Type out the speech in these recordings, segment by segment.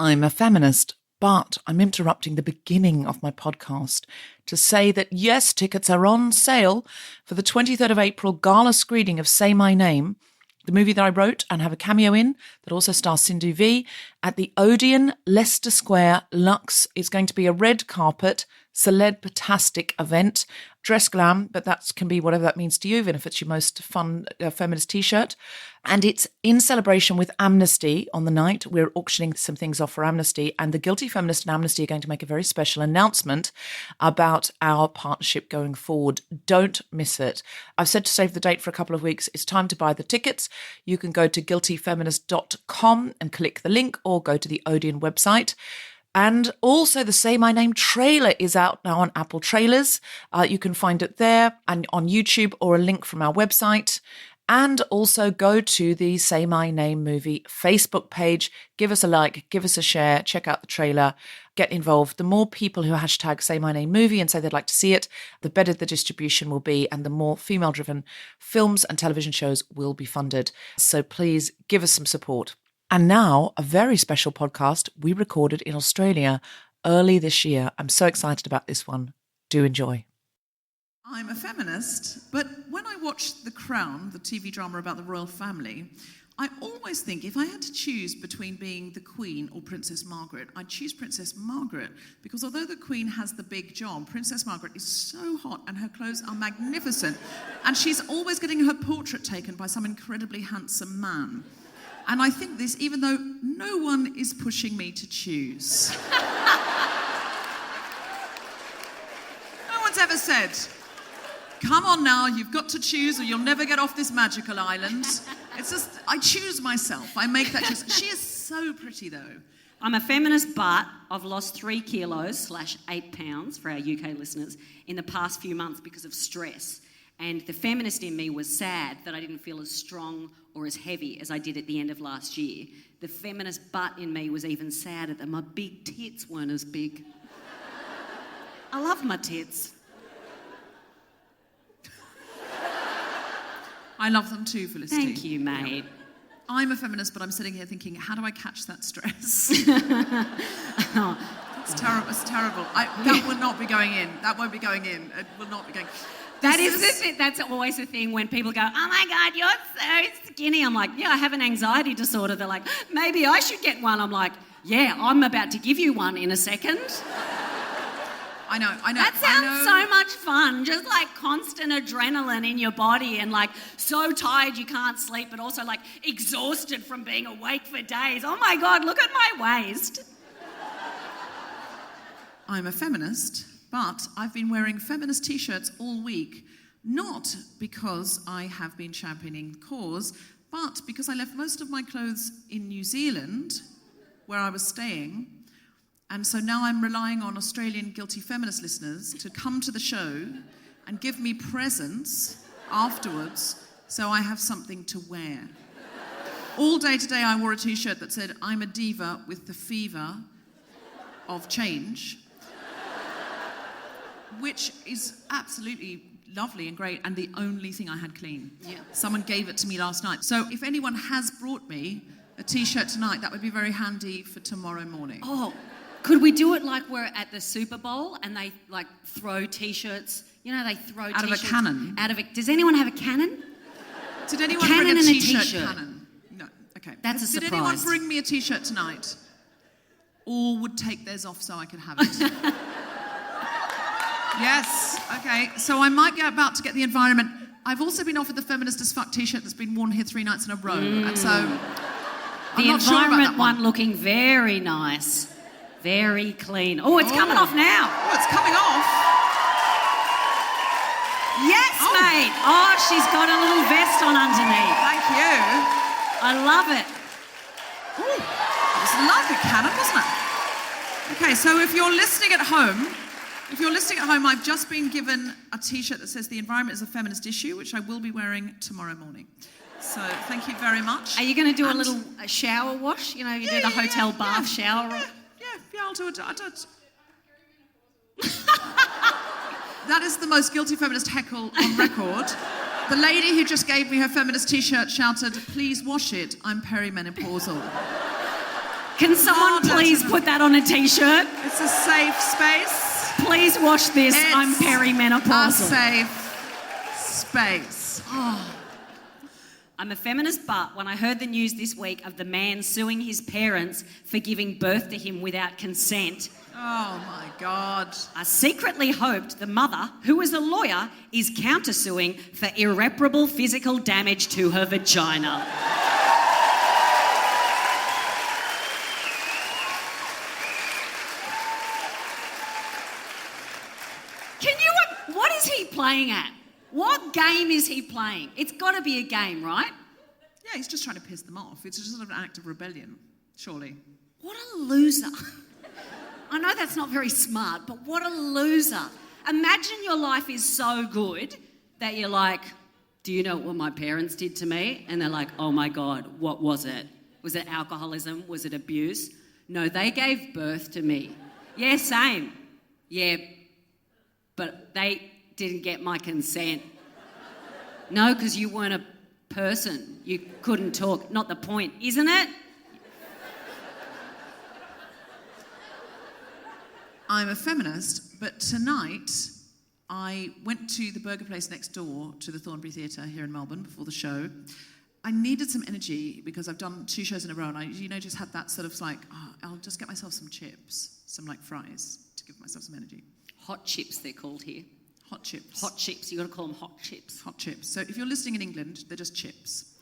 I'm a feminist, but I'm interrupting the beginning of my podcast to say that yes, tickets are on sale for the 23rd of April gala screening of Say My Name, the movie that I wrote and have a cameo in that also stars Sindhu V, at the Odeon, Leicester Square, Lux. It's going to be a red carpet, celeb-tastic event. Dress glam, but that can be whatever that means to you, even if it's your most fun feminist T-shirt. And it's in celebration with Amnesty on the night. We're auctioning some things off for Amnesty, and the Guilty Feminist and Amnesty are going to make a very special announcement about our partnership going forward. Don't miss it. I've said to save the date for a couple of weeks. It's time to buy the tickets. You can go to guiltyfeminist.com and click the link, or go to the Odeon website. And also the Say My Name trailer is out now on Apple Trailers. You can find it there and on YouTube, or a link from our website. And also go to the Say My Name movie Facebook page. Give us a like, give us a share, check out the trailer, get involved. The more people who hashtag Say My Name movie and say they'd like to see it, the better the distribution will be, and the more female-driven films and television shows will be funded. So please give us some support. And now, a very special podcast we recorded in Australia early this year. I'm so excited about this one. Do enjoy. I'm a feminist, but when I watch The Crown, the TV drama about the royal family, I always think if I had to choose between being the Queen or Princess Margaret, I'd choose Princess Margaret, because although the Queen has the big job, Princess Margaret is so hot and her clothes are magnificent, and she's always getting her portrait taken by some incredibly handsome man. And I think this, even though no one is pushing me to choose. No one's ever said, come on now, you've got to choose or you'll never get off this magical island. It's just, I choose myself. I make that choice. She is so pretty, though. I'm a feminist, but I've lost 3 kilos / 8 pounds for our UK listeners in the past few months because of stress. And the feminist in me was sad that I didn't feel as strong or as heavy as I did at the end of last year. The feminist butt in me was even sadder that my big tits weren't as big. I love my tits. I love them too, Felicity. Thank you, mate. Yeah. I'm a feminist, but I'm sitting here thinking, how do I catch that stress? It's terrible. It's terrible. That will not be going in. That won't be going in. It will not be going. That's always the thing when people go, oh my God, you're so skinny. I'm like, yeah, I have an anxiety disorder. They're like, maybe I should get one. I'm like, yeah, I'm about to give you one in a second. I know. That sounds so much fun. Just like constant adrenaline in your body and like so tired you can't sleep, but also like exhausted from being awake for days. Oh my God, look at my waist. I'm a feminist, but I've been wearing feminist T-shirts all week, not because I have been championing the cause, but because I left most of my clothes in New Zealand, where I was staying. And so now I'm relying on Australian Guilty Feminist listeners to come to the show and give me presents afterwards so I have something to wear. All day today I wore a T-shirt that said, I'm a diva with the fever of change, which is absolutely lovely and great, and the only thing I had clean. Yeah. Someone gave it to me last night. So if anyone has brought me a T-shirt tonight, that would be very handy for tomorrow morning. Oh, could we do it like we're at the Super Bowl and they like throw T-shirts? You know, they throw out T-shirts. Of a cannon? Does anyone have a cannon? Did anyone cannon bring a and T-shirt, a T-shirt cannon? No, okay. That's a Did surprise. anyone bring me a T-shirt tonight? Or would take theirs off so I could have it? Yes, okay. So I might be about to get the environment. I've also been offered the feminist as fuck T-shirt that's been worn here 3 nights in a row. And so I'm the not sure about environment that one looking very nice. Very clean. Oh, it's coming off now. Oh, it's coming off. Yes, mate. Oh, she's got a little vest on underneath. Thank you. I love it. Ooh, it was like a cannon, wasn't it? Okay, so if you're listening at home, I've just been given a T-shirt that says the environment is a feminist issue, which I will be wearing tomorrow morning. So thank you very much. Are you going to do a shower wash? You know, you do the hotel bath shower. Yeah, I'll do it. That is the most guilty feminist heckle on record. The lady who just gave me her feminist T-shirt shouted, please wash it, I'm perimenopausal. Can someone please put that on a t-shirt? It's a safe space. Please wash this. It's I'm a perimenopausal. safe space. Oh. I'm a feminist, but when I heard the news this week of the man suing his parents for giving birth to him without consent, Oh my God. I secretly hoped the mother, who is a lawyer, is countersuing for irreparable physical damage to her vagina. What is he playing at? What game is he playing? It's got to be a game, right? Yeah, he's just trying to piss them off. It's just sort of an act of rebellion, surely. What a loser. I know that's not very smart, but what a loser. Imagine your life is so good that you're like, do you know what my parents did to me? And they're like, oh my God, what was it? Was it alcoholism? Was it abuse? No, they gave birth to me. Yeah, same. Yeah, but they didn't get my consent. No, because you weren't a person. You couldn't talk. Not the point, isn't it? I'm a feminist, but tonight I went to the burger place next door to the Thornbury Theatre here in Melbourne before the show. I needed some energy because I've done 2 shows in a row and I, just had that sort of like, I'll just get myself some chips, some like fries to give myself some energy. Hot chips, they're called here. Hot chips. Hot chips, you got to call them hot chips. Hot chips. So if you're listening in England, they're just chips.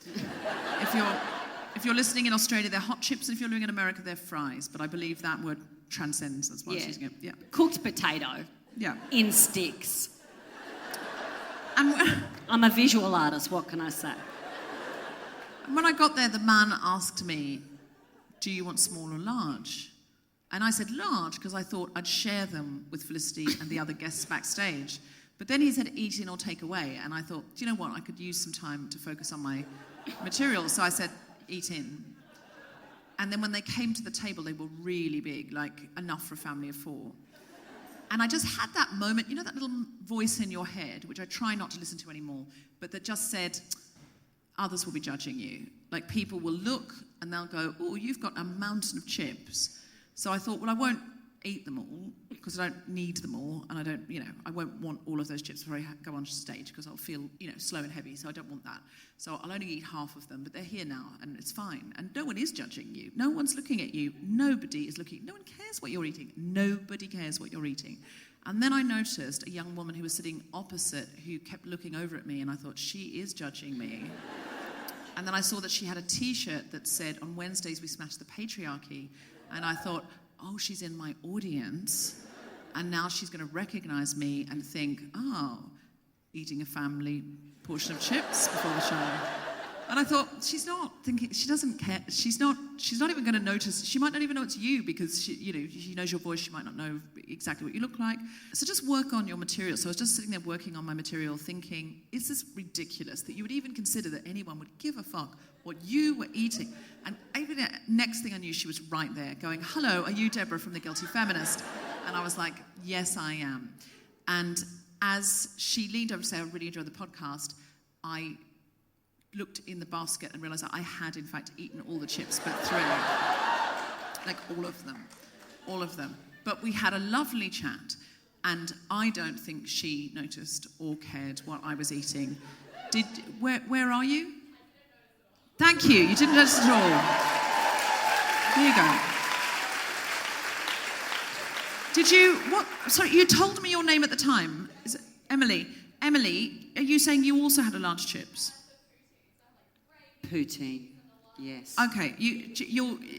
If you're listening in Australia, they're hot chips, and if you're living in America, they're fries. But I believe that word transcends. That's why I was using it. Yeah. Cooked potato. Yeah. In sticks. And I'm a visual artist, what can I say? when I got there, the man asked me, do you want small or large? And I said large because I thought I'd share them with Felicity and the other guests backstage. But then he said eat in or take away. And I thought, do you know what? I could use some time to focus on my material. So I said eat in. And then when they came to the table, they were really big, like enough for a family of 4. And I just had that moment, that little voice in your head, which I try not to listen to anymore, but that just said, others will be judging you. Like people will look and they'll go, oh, you've got a mountain of chips. So I thought, well, I won't eat them all because I don't need them all. And I don't, I won't want all of those chips before I go on stage because I'll feel, slow and heavy. So I don't want that. So I'll only eat half of them, but they're here now and it's fine. And no one is judging you. No one's looking at you. Nobody is looking. No one cares what you're eating. Nobody cares what you're eating. And then I noticed a young woman who was sitting opposite who kept looking over at me and I thought, she is judging me. And then I saw that she had a T-shirt that said, on Wednesdays we smash the patriarchy. And I thought, oh, she's in my audience. And now she's going to recognize me and think, oh, eating a family portion of chips before the show. And I thought, she's not thinking, she doesn't care. She's not even going to notice. She might not even know it's you because she knows your voice. She might not know exactly what you look like. So just work on your material. So I was just sitting there working on my material thinking, is this ridiculous that you would even consider that anyone would give a fuck what you were eating? And even next thing I knew, she was right there going, hello, are you Deborah from The Guilty Feminist? And I was like, yes, I am. And as she leaned over to say, I really enjoyed the podcast, I looked in the basket and realised that I had, in fact, eaten all the chips but 3. Like all of them. But we had a lovely chat, and I don't think she noticed or cared what I was eating. Where are you? Thank you. You didn't notice at all. Here you go. Did you, sorry, you told me your name at the time. Is it Emily? Emily, are you saying you also had a large chips? Poutine, yes. Okay,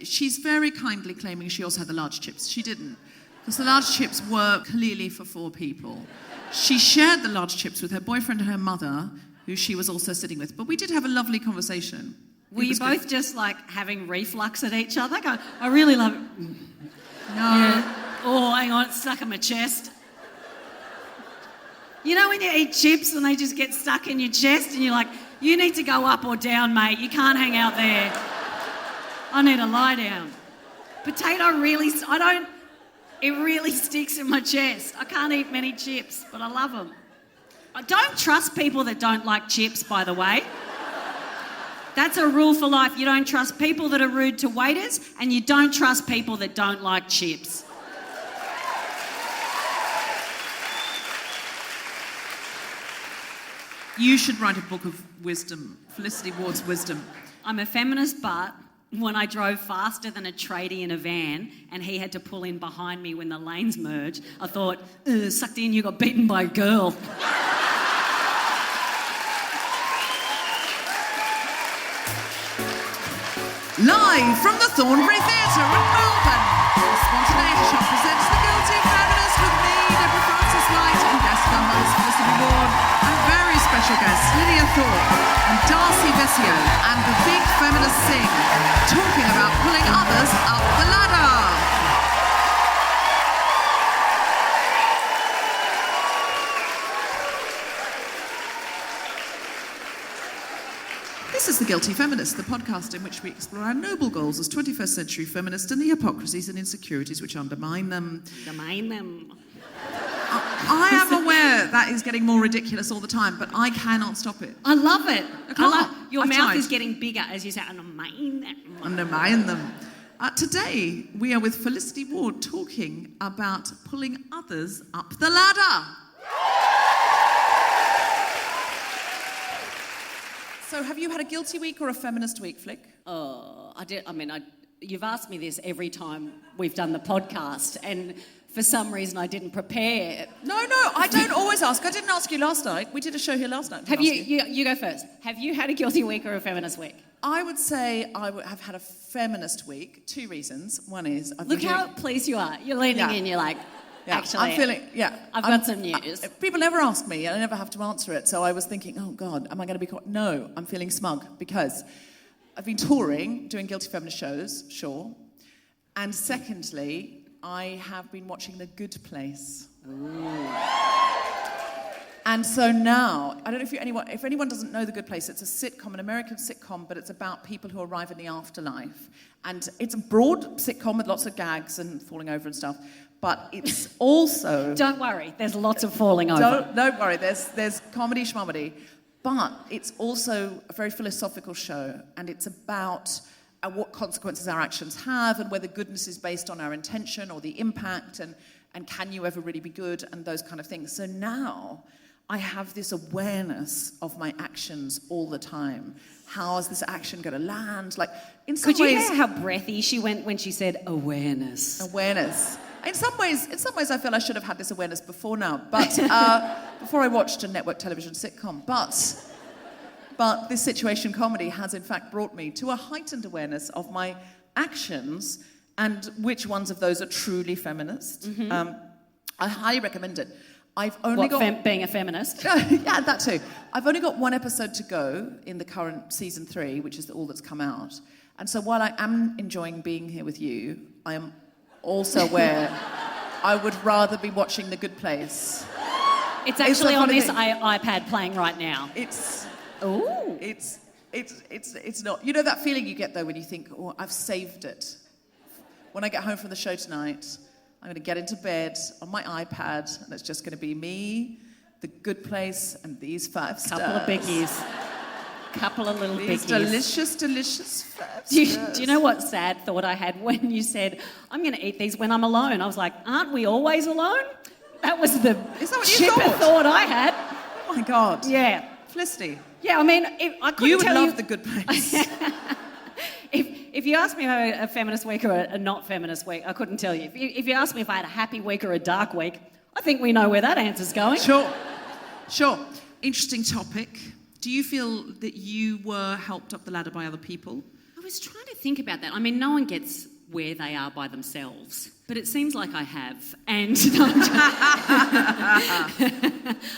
she's very kindly claiming she also had the large chips. She didn't, because the large chips were clearly for 4 people. She shared the large chips with her boyfriend and her mother, who she was also sitting with. But we did have a lovely conversation. Were you both just like having reflux at each other? Going, I really love it. No. Yeah. Oh, hang on, it's stuck in my chest. You know when you eat chips and they just get stuck in your chest and you're like, you need to go up or down, mate. You can't hang out there. I need to lie down. Potato really, it really sticks in my chest. I can't eat many chips, but I love them. I don't trust people that don't like chips, by the way. That's a rule for life. You don't trust people that are rude to waiters, and you don't trust people that don't like chips. You should write a book of wisdom, Felicity Ward's wisdom. I'm a feminist, but when I drove faster than a tradie in a van and he had to pull in behind me when the lanes merged, I thought, sucked in, you got beaten by a girl. Live from the Thornbury Theatre in Melbourne, the Spontaneity Shop presents The Guilty Feminist with me, Deborah Frances-White, and guest co-host Felicity Ward, and very special guests Lydia Thorpe and Darcy Vesio, and the Big Feminist Sing, talking about pulling others up the ladder. This is The Guilty Feminist, the podcast in which we explore our noble goals as 21st century feminists and the hypocrisies and insecurities which undermine them. I am aware that is getting more ridiculous all the time, but I cannot stop it. I love it. Your I've mouth tried. is getting bigger as you say, undermine them. Undermine them. Today, we are with Felicity Ward talking about pulling others up the ladder. So have you had a guilty week or a feminist week, Flick? You've asked me this every time we've done the podcast, and for some reason I didn't prepare. No, I don't always ask. I didn't ask you last night. We did a show here last night. Have you go first. Have you had a guilty week or a feminist week? I would say I have had a feminist week. 2 reasons. One is Look how pleased you are. You're leaning in, you're like, actually, I'm feeling, I've got some news. People never ask me, and I never have to answer it. So I was thinking, oh God, am I going to be caught? No, I'm feeling smug because I've been touring, doing Guilty Feminist shows, sure. And secondly, I have been watching The Good Place. Ooh. And so now, I don't know if anyone doesn't know The Good Place, it's a sitcom, an American sitcom, but it's about people who arrive in the afterlife. And it's a broad sitcom with lots of gags and falling over and stuff. But it's also... Don't worry, there's lots of falling over. Don't worry, there's comedy schmomedy. But it's also a very philosophical show, and it's about what consequences our actions have and whether goodness is based on our intention or the impact, and can you ever really be good, and those kind of things. So now I have this awareness of my actions all the time. How is this action going to land? Like, in some ways... Could you hear how breathy she went when she said awareness? Awareness. In some ways, I feel I should have had this awareness before now, but before I watched a network television sitcom. But this situation comedy has in fact brought me to a heightened awareness of my actions and which ones of those are truly feminist. Mm-hmm. I highly recommend it. I've only being a feminist? Yeah, that too. I've only got 1 episode to go in the current season 3, which is all that's come out. And so while I am enjoying being here with you, I am also aware I would rather be watching The Good Place. It's actually on this iPad playing right now. It's not. You know that feeling you get though when you think, oh, I've saved it. When I get home from the show tonight, I'm going to get into bed on my iPad, and it's just going to be me, The Good Place, and these 5 stars. Couple of little these bickies. delicious 5 Do stars. you know what sad thought I had when you said, I'm going to eat these when I'm alone? I was like, aren't we always alone? That was the chipper thought I had. Oh my God. Yeah. Felicity. Yeah, I mean, I couldn't you would tell love you... The Good Place. If you asked me if I had a feminist week or a not feminist week, I couldn't tell you. If you asked me if I had a happy week or a dark week, I think we know where that answer's going. Sure. Interesting topic. Do you feel that you were helped up the ladder by other people? I was trying to think about that. I mean, no one gets where they are by themselves, but it seems like I have. And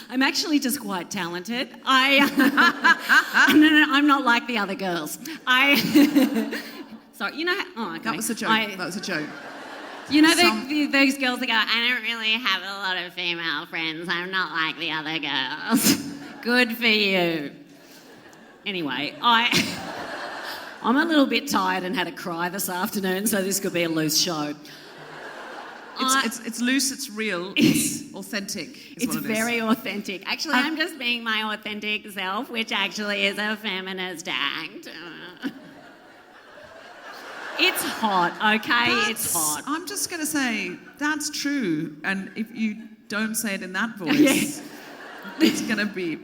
I'm actually just quite talented. No, I'm not like the other girls. Sorry, you know... Oh, okay. That was a joke. You know those girls that go, I don't really have a lot of female friends. I'm not like the other girls. Good for you. Anyway, I'm a little bit tired and had a cry this afternoon, so this could be a loose show. It's loose, it's real, it's authentic. It's very authentic. Actually, I'm just being my authentic self, which actually is a feminist act. It's hot, okay? It's hot. I'm just going to say, that's true. And if you don't say it in that voice, it's going to be,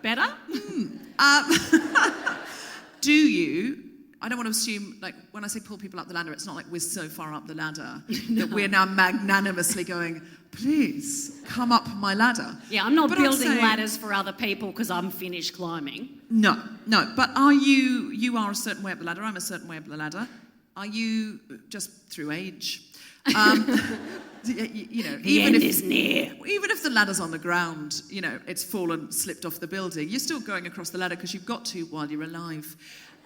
Better? Do you... I don't want to assume, like, when I say pull people up the ladder, it's not like we're so far up the ladder that we're now magnanimously going, please, come up my ladder. Yeah, I'm not building ladders for other people because I'm finished climbing. No. But are you are a certain way up the ladder, I'm a certain way up the ladder. Are you, just through age, The end is near. Even if the ladder's on the ground, it's fallen, slipped off the building, you're still going across the ladder because you've got to while you're alive.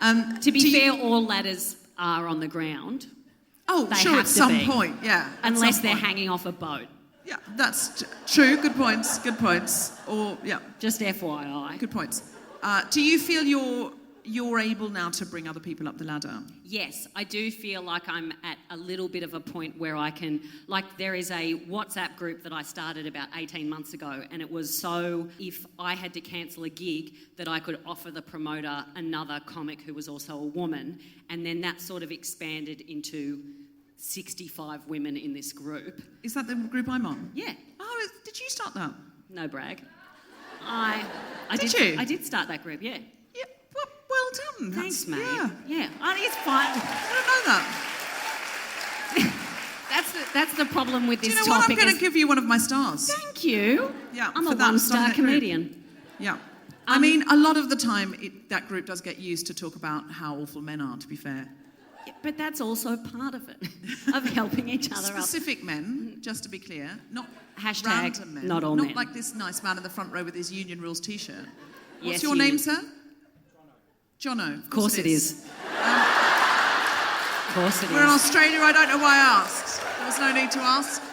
To be fair, all ladders are on the ground. Oh, They sure, have at to some be. point, yeah. Unless they're hanging off a boat. Yeah, that's true. Good points. Or, yeah, Just FYI. good points. Do you feel you're able now to bring other people up the ladder? Yes, I do feel like I'm at a little bit of a point where I can, like there is a WhatsApp group that I started about 18 months ago, and it was so if I had to cancel a gig that I could offer the promoter another comic who was also a woman, and then that sort of expanded into 65 women in this group. Is that the group I'm on? Yeah. Oh, did you start that? No brag. I Did you? I did start that group, yeah. Yeah, well done. Thanks, mate. Yeah. It's fine. I don't know that. That's the problem with Do this you know what? topic. I'm going to give you one of my stars. Thank you. Yeah, I'm for a that one-star starting that group. comedian. Yeah. I mean, a lot of the time, that group does get used to talk about how awful men are, to be fair. Yeah, but that's also part of it, of helping each other up. Specific men, just to be clear, not Hashtag random men. not all not men. like this nice man in the front row with his Union Rules T-shirt. What's Yes, your he name, is. sir? Jono. Of course it is. Of course it We're in is. Australia, I don't know why I asked. There was no need to ask.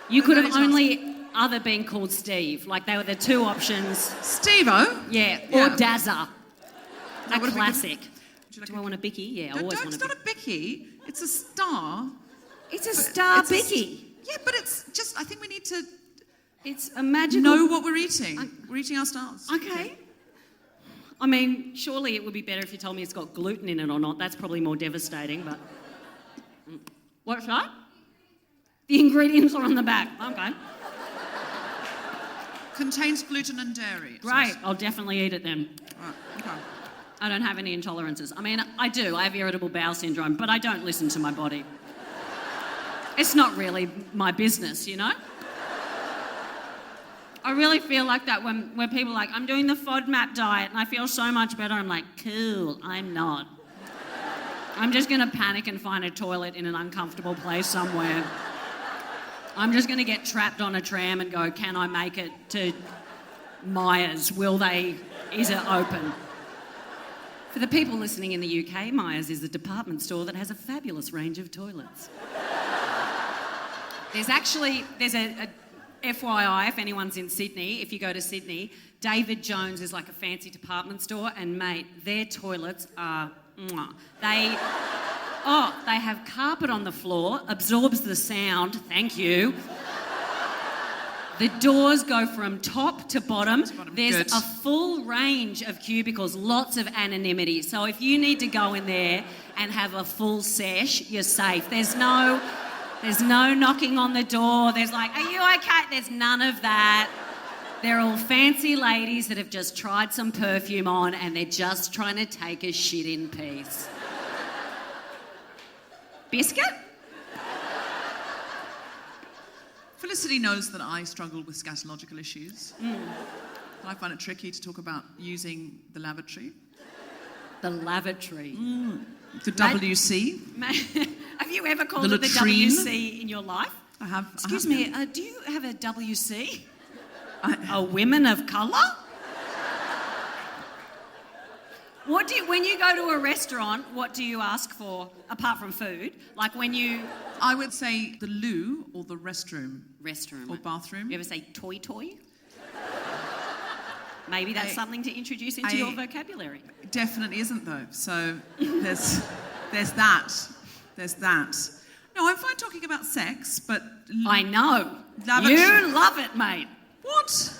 You could no have need to only other been called Steve. Like they were the two options. Steve-O? Yeah, Yeah. or Dazza. That A would've been classic. Would you like Do I want a Bicky? Yeah, I No, always don't, want it's a not Bicky. a Bicky. It's a star. It's a star It's a Bicky. Yeah, but it's just, I think we need to It's a magical... know what we're eating. We're eating our stars. Okay. I mean, surely it would be better if you told me it's got gluten in it or not. That's probably more devastating, but... What's that? The ingredients are on the back. Okay. Contains gluten and dairy. Great. I'll definitely eat it then. Right, okay. I don't have any intolerances. I mean, I do. I have irritable bowel syndrome, but I don't listen to my body. It's not really my business, you know? I really feel like that when people are like, I'm doing the FODMAP diet and I feel so much better. I'm like, cool, I'm not. I'm just going to panic and find a toilet in an uncomfortable place somewhere. I'm just going to get trapped on a tram and go, can I make it to Myers? Is it open? For the people listening in the UK, Myers is a department store that has a fabulous range of toilets. There's a FYI, if anyone's in Sydney, if you go to Sydney, David Jones is like a fancy department store, and mate, their toilets are, mwah. They have carpet on the floor, absorbs the sound, thank you. The doors go from top to bottom. There's Good. a full range of cubicles, lots of anonymity. So if you need to go in there and have a full sesh, you're safe. There's no knocking on the door. There's like, are you okay? There's none of that. They're all fancy ladies that have just tried some perfume on and they're just trying to take a shit in peace. Biscuit? Felicity knows that I struggle with scatological issues. I find it tricky to talk about using the lavatory. The lavatory. The WC. Have you ever called The it the latrine. WC in your life? I have. Excuse I have, me, do you have a WC? A women of colour? When you go to a restaurant, what do you ask for apart from food? Like when you... I would say the loo or the restroom. Restroom. Or bathroom. You ever say toy? Maybe that's something to introduce into your vocabulary. Definitely isn't though. So there's that. There's that. No, I'm fine talking about sex, but... I know. Love it. You love it, mate. What?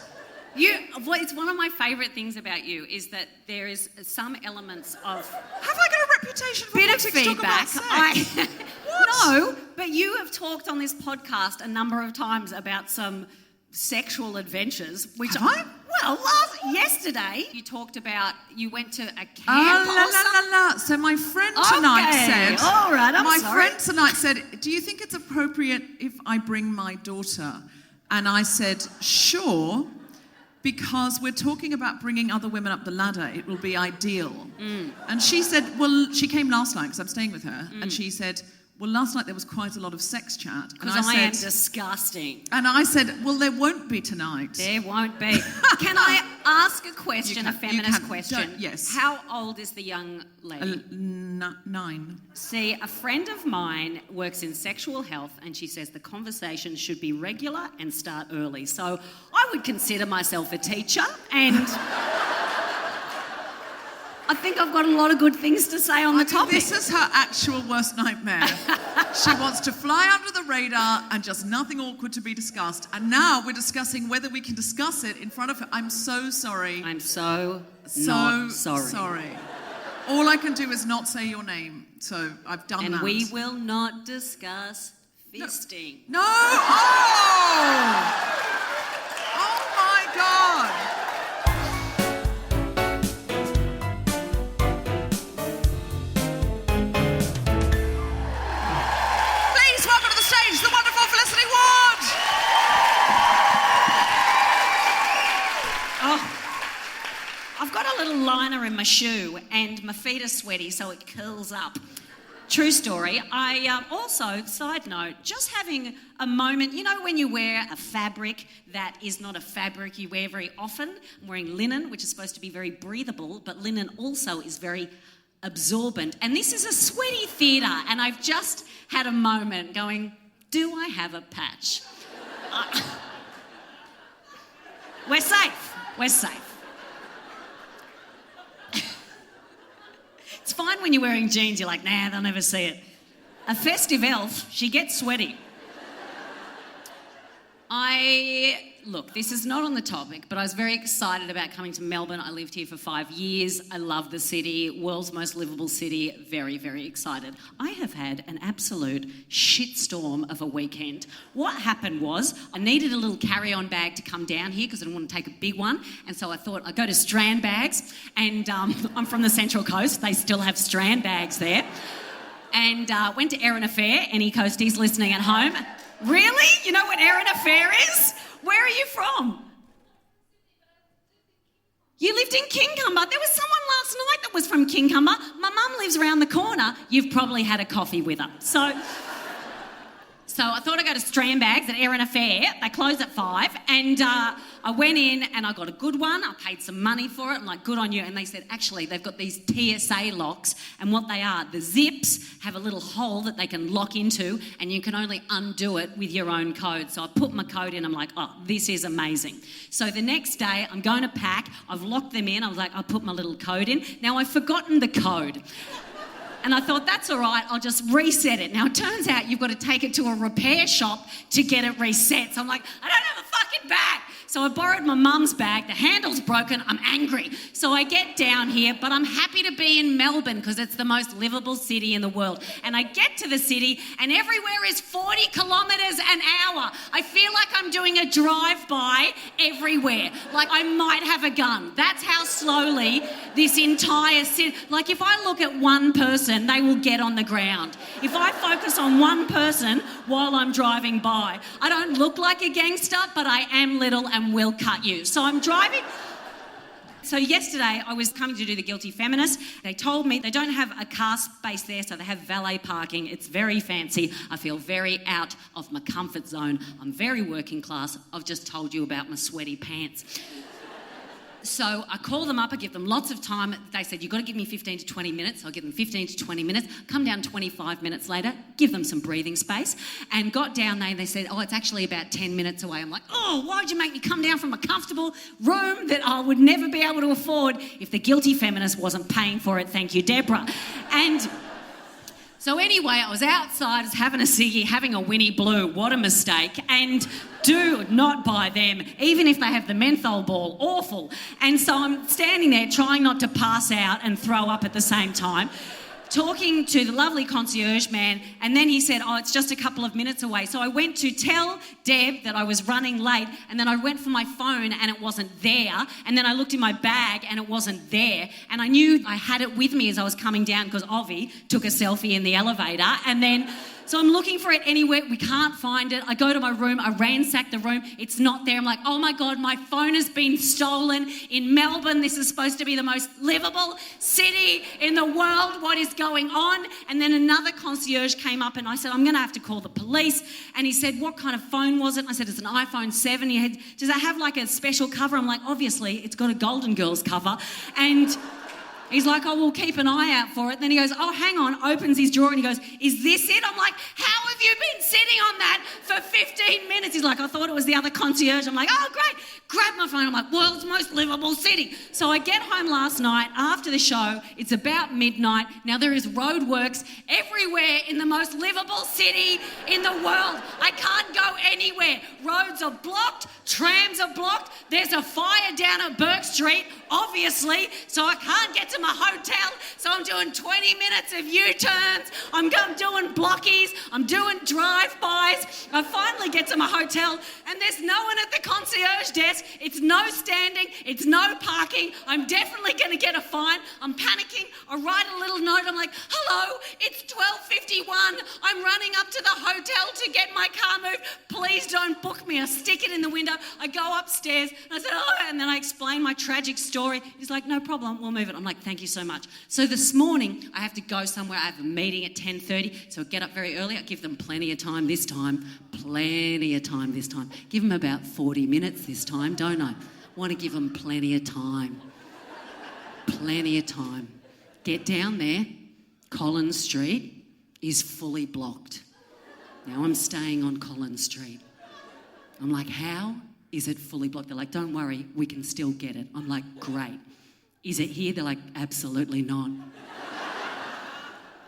Well, it's one of my favourite things about you is that there is some elements of... Have I got a reputation for bit of wanting to talk about feedback. sex? What? No, but you have talked on this podcast a number of times about some sexual adventures, which Have I? Well, yesterday you talked about you went to a camp. La. So my friend tonight said... All right, I'm my sorry. friend tonight said, do you think it's appropriate if I bring my daughter? And I said, sure, because we're talking about bringing other women up the ladder. It will be ideal. And she said, well, she came last night because I'm staying with her. And she said, well, last night there was quite a lot of sex chat. Because I am disgusting. And I said, well, there won't be tonight. There won't be. Can I ask a question, a feminist question? Yes. How old is the young lady? 9. See, a friend of mine works in sexual health and she says the conversation should be regular and start early. So I would consider myself a teacher and I think I've got a lot of good things to say on the topic. This is her actual worst nightmare. She wants to fly under the radar and just nothing awkward to be discussed. And now we're discussing whether we can discuss it in front of her. I'm so sorry. I'm not sorry. Sorry. All I can do is not say your name. So I've done that. And we will not discuss fisting. No! Oh! Oh my God! Please welcome to the stage the wonderful Felicity Ward! Oh, I've got a little liner in my shoe and my feet are sweaty so it curls up. True story. I also, side note, just having a moment, you know when you wear a fabric that is not a fabric you wear very often? I'm wearing linen, which is supposed to be very breathable, but linen also is very absorbent. And this is a sweaty theatre, and I've just had a moment going, do I have a patch? We're safe. We're safe. It's fine when you're wearing jeans, you're like, nah, they'll never see it. A festive elf, she gets sweaty. Look, this is not on the topic, but I was very excited about coming to Melbourne. I lived here for 5 years. I love the city, world's most livable city. Very, very excited. I have had an absolute shitstorm of a weekend. What happened was I needed a little carry-on bag to come down here because I didn't want to take a big one. And so I thought I'd go to Strand Bags. And I'm from the Central Coast. They still have Strand Bags there. And went to Erin Affair. Any coasties listening at home? Really? You know what Erin Affair is? Where are you from? You lived in Kincumber. There was someone last night that was from Kincumber. My mum lives around the corner. You've probably had a coffee with her. So I thought I'd go to Strand Bags at Erin Affair. They close at 5. And I went in and I got a good one. I paid some money for it. I'm like, good on you. And they said, actually, they've got these TSA locks. And what they are, the zips have a little hole that they can lock into and you can only undo it with your own code. So I put my code in. I'm like, oh, this is amazing. So the next day, I'm going to pack. I've locked them in. I was like, I'll put my little code in. Now, I've forgotten the code. And I thought, that's all right, I'll just reset it. Now, it turns out you've got to take it to a repair shop to get it reset. So I'm like, I don't have a fucking bag. So I borrowed my mum's bag. The handle's broken. I'm angry. So I get down here, but I'm happy to be in Melbourne because it's the most livable city in the world. And I get to the city and everywhere is 40 kilometres an hour. I feel like I'm doing a drive-by everywhere. Like I might have a gun. That's how slowly this entire city... Like if I look at one person, they will get on the ground. If I focus on one person while I'm driving by, I don't look like a gangster, but I am little and will cut you. So I'm driving. So yesterday I was coming to do the Guilty Feminist. They told me they don't have a car space there, so they have valet parking. It's very fancy. I feel very out of my comfort zone. I'm very working class. I've just told you about my sweaty pants. So I call them up, I give them lots of time. They said, you've got to give me 15 to 20 minutes. I'll give them 15 to 20 minutes. Come down 25 minutes later, give them some breathing space. And got down there and they said, oh, it's actually about 10 minutes away. I'm like, oh, why'd you make me come down from a comfortable room that I would never be able to afford if the Guilty Feminist wasn't paying for it? Thank you, Deborah. And... So anyway, I was outside, I was having a ciggy, having a Winnie Blue. What a mistake. And do not buy them, even if they have the menthol ball. Awful. And so I'm standing there trying not to pass out and throw up at the same time, talking to the lovely concierge man, and then he said, oh, it's just a couple of minutes away. So I went to tell Deb that I was running late, and then I went for my phone and it wasn't there, and then I looked in my bag and it wasn't there, and I knew I had it with me as I was coming down because Ovi took a selfie in the elevator, and then so I'm looking for it anywhere. We can't find it. I go to my room. I ransack the room. It's not there. I'm like, oh my God, my phone has been stolen in Melbourne. This is supposed to be the most livable city in the world. What is going on? And then another concierge came up and I said, I'm going to have to call the police. And he said, what kind of phone was it? And I said, it's an iPhone 7. He had, does it have like a special cover? I'm like, obviously, it's got a Golden Girls cover. And he's like, oh, we'll keep an eye out for it. Then he goes, oh, hang on, opens his drawer and he goes, is this it? I'm like, how have you been sitting on that for 15 minutes? He's like, I thought it was the other concierge. I'm like, oh, great. Grab my phone. I'm like, world's most livable city. So I get home last night after the show. It's about midnight. Now there is roadworks everywhere in the most livable city in the world. I can't go anywhere. Roads are blocked. Trams are blocked. There's a fire down at Burke Street, obviously, so I can't get to my hotel. So I'm doing 20 minutes of U-turns. I'm doing blockies. I'm doing drive-bys. I finally get to my hotel and there's no one at the concierge desk. It's no standing. It's no parking. I'm definitely going to get a fine. I'm panicking. I write a little note. I'm like, hello, it's 12:51. I'm running up to the hotel to get my car moved. Please don't book me. I stick it in the window. I go upstairs and I said, oh, and then I explain my tragic story. He's like, no problem, we'll move it. I'm like, thank you so much. So this morning, I have to go somewhere. I have a meeting at 10:30, so I get up very early. I give them plenty of time this time. Plenty of time this time. Give them about 40 minutes this time, don't I? Want to give them plenty of time. Plenty of time. Get down there. Collins Street is fully blocked. Now I'm staying on Collins Street. I'm like, how is it fully blocked? They're like, don't worry, we can still get it. I'm like, great. Is it here? They're like, absolutely not.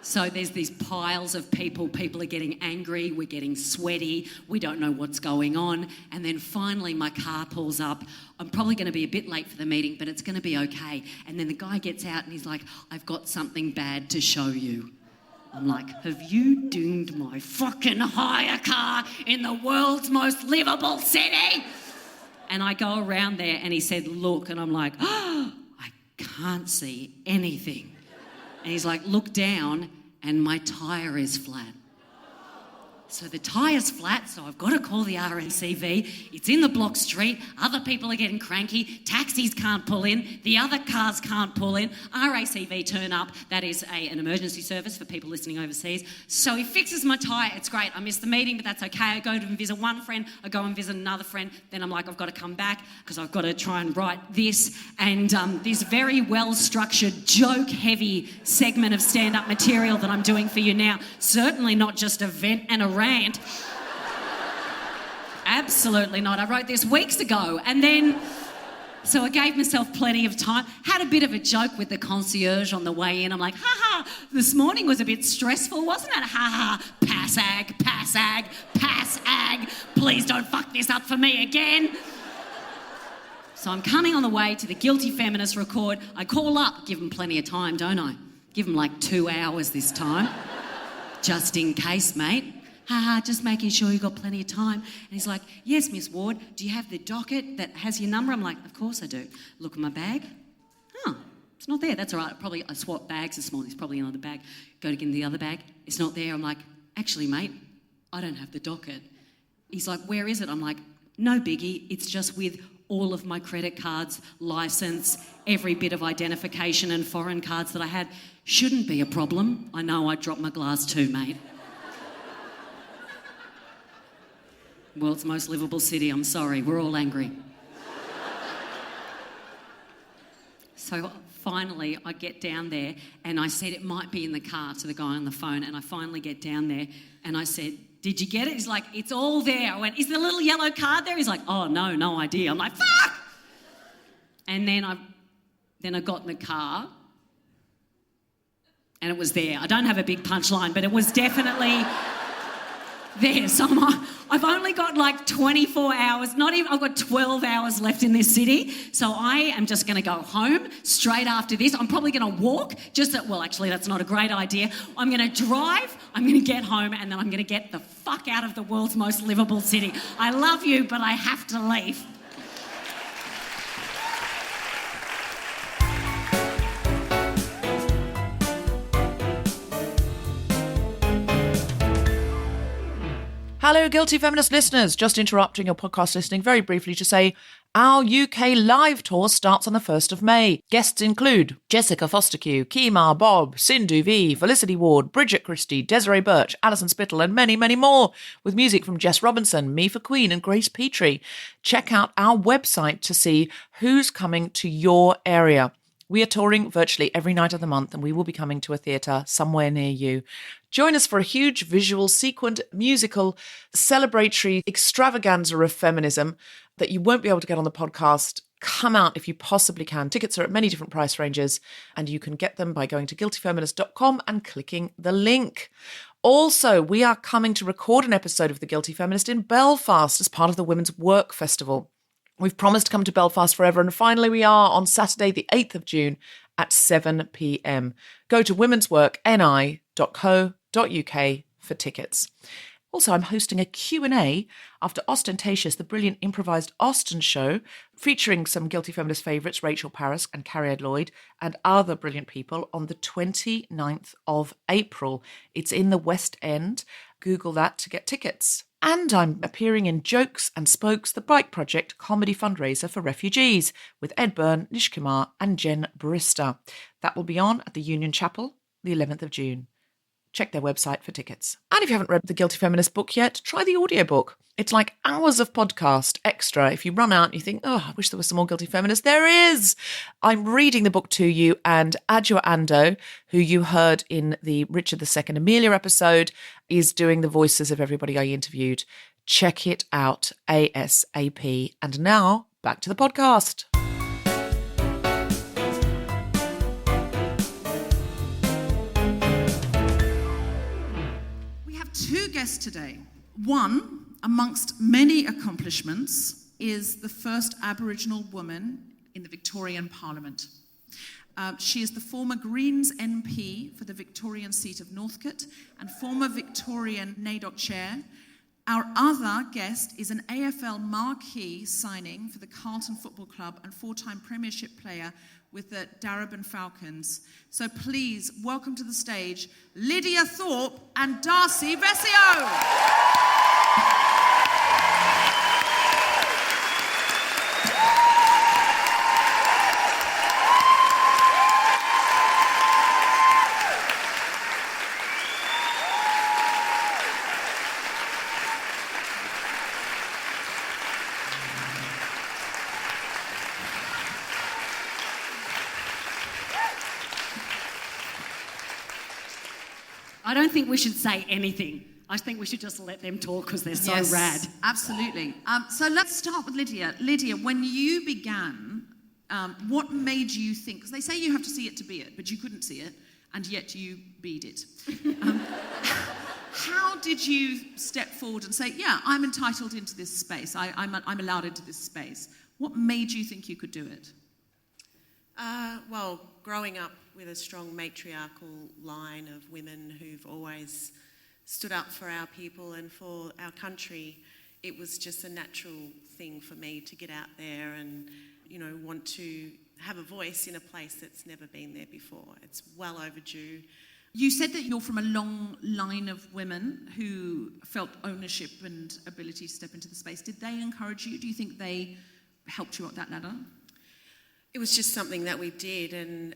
So there's these piles of people. People are getting angry. We're getting sweaty. We don't know what's going on. And then finally my car pulls up. I'm probably going to be a bit late for the meeting, but it's going to be okay. And then the guy gets out and he's like, I've got something bad to show you. I'm like, have you dinged my fucking hire car in the world's most livable city? And I go around there and he said, look, and I'm like, oh, I can't see anything. And he's like, look down and my tyre is flat. So the tyre's flat, so I've got to call the RACV. It's in the block street. Other people are getting cranky. Taxis can't pull in. The other cars can't pull in. RACV turn up. That is an emergency service for people listening overseas. So he fixes my tyre. It's great. I missed the meeting, but that's okay. I go to visit one friend. I go and visit another friend. Then I'm like, I've got to come back because I've got to try and write this and this very well-structured, joke-heavy segment of stand-up material that I'm doing for you now. Certainly not just a vent and a rant. Absolutely not. I wrote this weeks ago and then so I gave myself plenty of time. Had a bit of a joke with the concierge on the way in. I'm like, this morning was a bit stressful, wasn't it? Pass ag. Please don't fuck this up for me again. So I'm coming on the way to the Guilty Feminist record. I call up, give them plenty of time, don't I? Give them like 2 hours this time. Just in case, mate. Just making sure you got plenty of time. And he's like, yes, Miss Ward, do you have the docket that has your number? I'm like, of course I do. Look at my bag. It's not there. That's all right. Probably I swapped bags this morning. It's probably another bag. Go to get in the other bag. It's not there. I'm like, actually, mate, I don't have the docket. He's like, where is it? I'm like, no biggie. It's just with all of my credit cards, license, every bit of identification and foreign cards that I had. Shouldn't be a problem. I know I dropped my glass too, mate. World's most livable city, I'm sorry, we're all angry. So finally I get down there and I said it might be in the car to the guy on the phone, and I finally get down there and I said, did you get it? He's like, it's all there. I went, is the little yellow card there? He's like, oh, no idea. I'm like, fuck! And then I got in the car And it was there. I don't have a big punchline, but it was definitely there. So I've only got like 24 hours, I've got 12 hours left in this city. So I am just going to go home straight after this. I'm probably going to walk actually that's not a great idea. I'm going to drive, I'm going to get home, and then I'm going to get the fuck out of the world's most livable city. I love you, but I have to leave. Hello, Guilty Feminist listeners. Just interrupting your podcast listening very briefly to say our UK live tour starts on the 1st of May. Guests include Jessica Fosterkew, Kemar Bob, Sindhu V, Felicity Ward, Bridget Christie, Desiree Birch, Alison Spittle, and many, many more, with music from Jess Robinson, Me for Queen, and Grace Petrie. Check out our website to see who's coming to your area. We are touring virtually every night of the month, and we will be coming to a theatre somewhere near you. Join us for a huge visual, sequined, musical, celebratory extravaganza of feminism that you won't be able to get on the podcast. Come out if you possibly can. Tickets are at many different price ranges, and you can get them by going to guiltyfeminist.com and clicking the link. Also, we are coming to record an episode of The Guilty Feminist in Belfast as part of the Women's Work Festival. We've promised to come to Belfast forever, and finally we are on Saturday, the 8th of June at 7 p.m. Go to womensworkni.co.uk for tickets. Also, I'm hosting a Q&A after Ostentatious, the brilliant improvised Austin show, featuring some Guilty Feminist favourites, Rachel Parris and Carrie Lloyd, and other brilliant people on the 29th of April. It's in the West End. Google that to get tickets. And I'm appearing in Jokes and Spokes, the Bike Project comedy fundraiser for refugees, with Ed Byrne, Nish Kumar and Jen Brister. That will be on at the Union Chapel, the 11th of June. Check their website for tickets. And if you haven't read the Guilty Feminist book yet, try the audiobook. It's like hours of podcast extra. If you run out and you think, I wish there was some more Guilty Feminist, there is. I'm reading the book to you, and Adjoa Ando, who you heard in the Richard II Amelia episode, is doing the voices of everybody I interviewed. Check it out ASAP. And now, back to the podcast. Two guests today. One, amongst many accomplishments, is the first Aboriginal woman in the Victorian Parliament. She is the former Greens MP for the Victorian seat of Northcote and former Victorian NAIDOC chair. Our other guest is an AFL marquee signing for the Carlton Football Club and four-time premiership player with the Darebin Falcons. So please welcome to the stage Lydia Thorpe and Darcy Vescio. I don't think we should say anything. I think we should just let them talk because they're so rad. Absolutely. So let's start with Lydia. Lydia, when you began, what made you think, because they say you have to see it to be it, but you couldn't see it, and yet you beat it. How did you step forward and say, yeah, I'm entitled into this space, I'm allowed into this space? What made you think you could do it? Well, growing up with a strong matriarchal line of women who've always stood up for our people and for our country, it was just a natural thing for me to get out there and, want to have a voice in a place that's never been there before. It's well overdue. You said that you're from a long line of women who felt ownership and ability to step into the space. Did they encourage you? Do you think they helped you up that ladder? It was just something that we did, and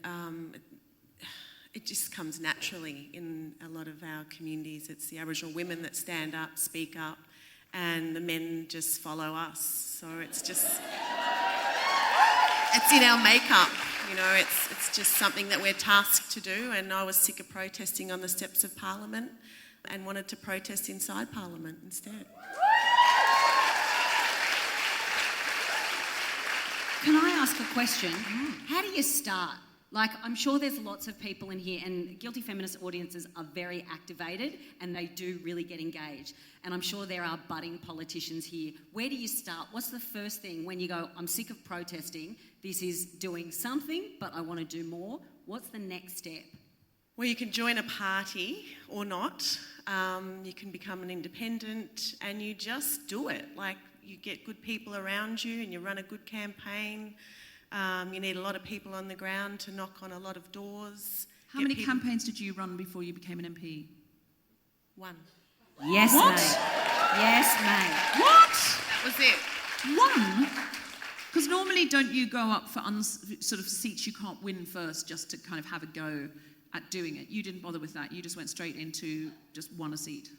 it just comes naturally in a lot of our communities. It's the Aboriginal women that stand up, speak up, and the men just follow us. So it's just, it's in our makeup, it's just something that we're tasked to do. And I was sick of protesting on the steps of Parliament and wanted to protest inside Parliament instead. Can I ask a question? How do you start? Like, I'm sure there's lots of people in here, and Guilty Feminist audiences are very activated and they do really get engaged. And I'm sure there are budding politicians here. Where do you start? What's the first thing when you go, I'm sick of protesting, this is doing something, but I want to do more? What's the next step? Well, you can join a party or not. You can become an independent and you just do it. Like, you get good people around you and you run a good campaign. You need a lot of people on the ground to knock on a lot of doors. How many campaigns did you run before you became an MP? One. Yes, What? mate. Yes, mate. What? That was it. One? Because normally don't you go up for sort of seats you can't win first just to kind of have a go at doing it? You didn't bother with that. You just went straight into just won a seat.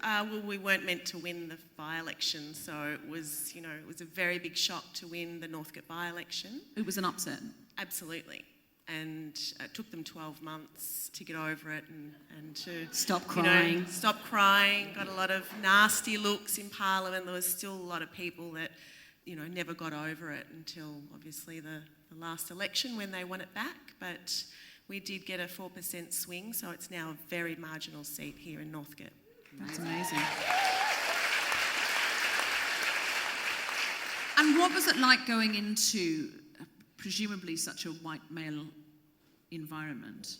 Well, we weren't meant to win the by-election, so it was a very big shock to win the Northcote by-election. It was an upset. Absolutely. And it took them 12 months to get over it and to... Stop crying. Stop crying. Got a lot of nasty looks in Parliament. There was still a lot of people that, never got over it until, obviously, the last election when they won it back. But we did get a 4% swing, so it's now a very marginal seat here in Northcote. That's amazing. And what was it like going into presumably such a white male environment?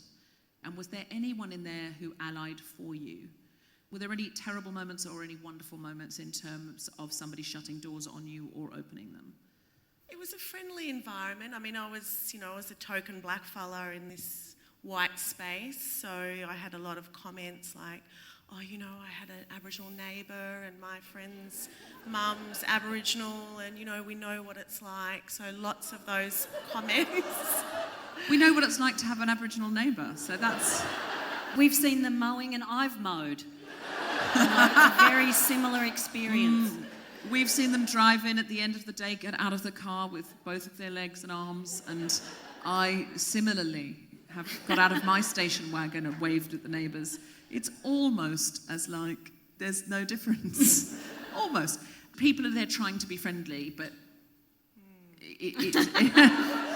And was there anyone in there who allied for you? Were there any terrible moments or any wonderful moments in terms of somebody shutting doors on you or opening them? It was a friendly environment. I mean, I was a token black fella in this white space, so I had a lot of comments like, I had an Aboriginal neighbour and my friend's mum's Aboriginal and, we know what it's like. So lots of those comments. We know what it's like to have an Aboriginal neighbour, so that's... We've seen them mowing and I've mowed. It's a very similar experience. We've seen them drive in at the end of the day, get out of the car with both of their legs and arms, and I similarly have got out of my station wagon and waved at the neighbours. It's almost as like there's no difference. Almost. People are there trying to be friendly, but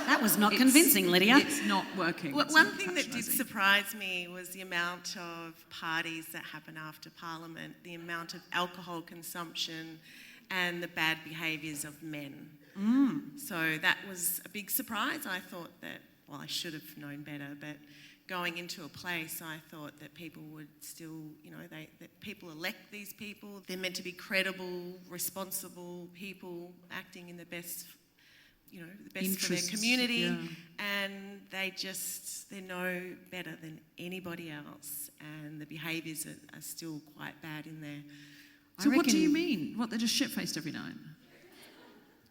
That was not convincing, Lydia. It's not working. Well, It's one not thing that did patronising. surprise me was the amount of parties that happen after Parliament, the amount of alcohol consumption and the bad behaviours of men. So that was a big surprise. I thought that, I should have known better, but going into a place, I thought that people would still, that people elect these people. They're meant to be credible, responsible people acting in the best, the best Interests, for their community. yeah. And they're no better than anybody else. And the behaviours are still quite bad in there. So what do you mean? What, they're just shit-faced every night?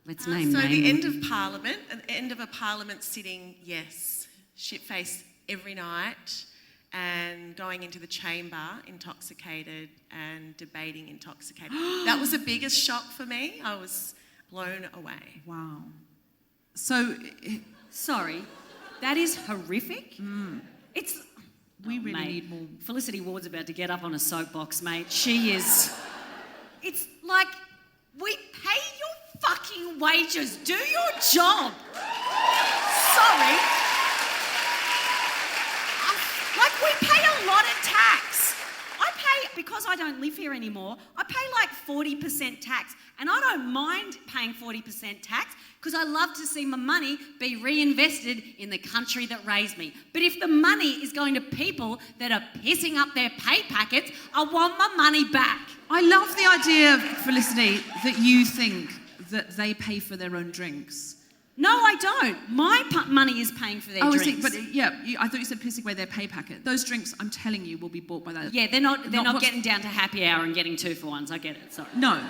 Let's name So the names. end of Parliament, at the end of a Parliament sitting, yes, shit-faced every night and going into the chamber intoxicated and debating intoxicated. That was the biggest shock for me. I was blown away. Wow. So Sorry, that is horrific. It's... we really mate, need more... Felicity Ward's about to get up on a soapbox, mate. She is... It's like, we pay your fucking wages. Do your job. Sorry. Like, we pay a lot of tax. I pay, because I don't live here anymore, I pay like 40% tax. And I don't mind paying 40% tax because I love to see my money be reinvested in the country that raised me. But if the money is going to people that are pissing up their pay packets, I want my money back. I love the idea, Felicity, that you think that they pay for their own drinks. No, I don't. My money is paying for their I drinks. see, but I thought you said pissing away their pay packet. Those drinks, I'm telling you, will be bought by that. Yeah, they're not what's- getting down to happy hour and getting 2-for-1s. I get it. Sorry. No.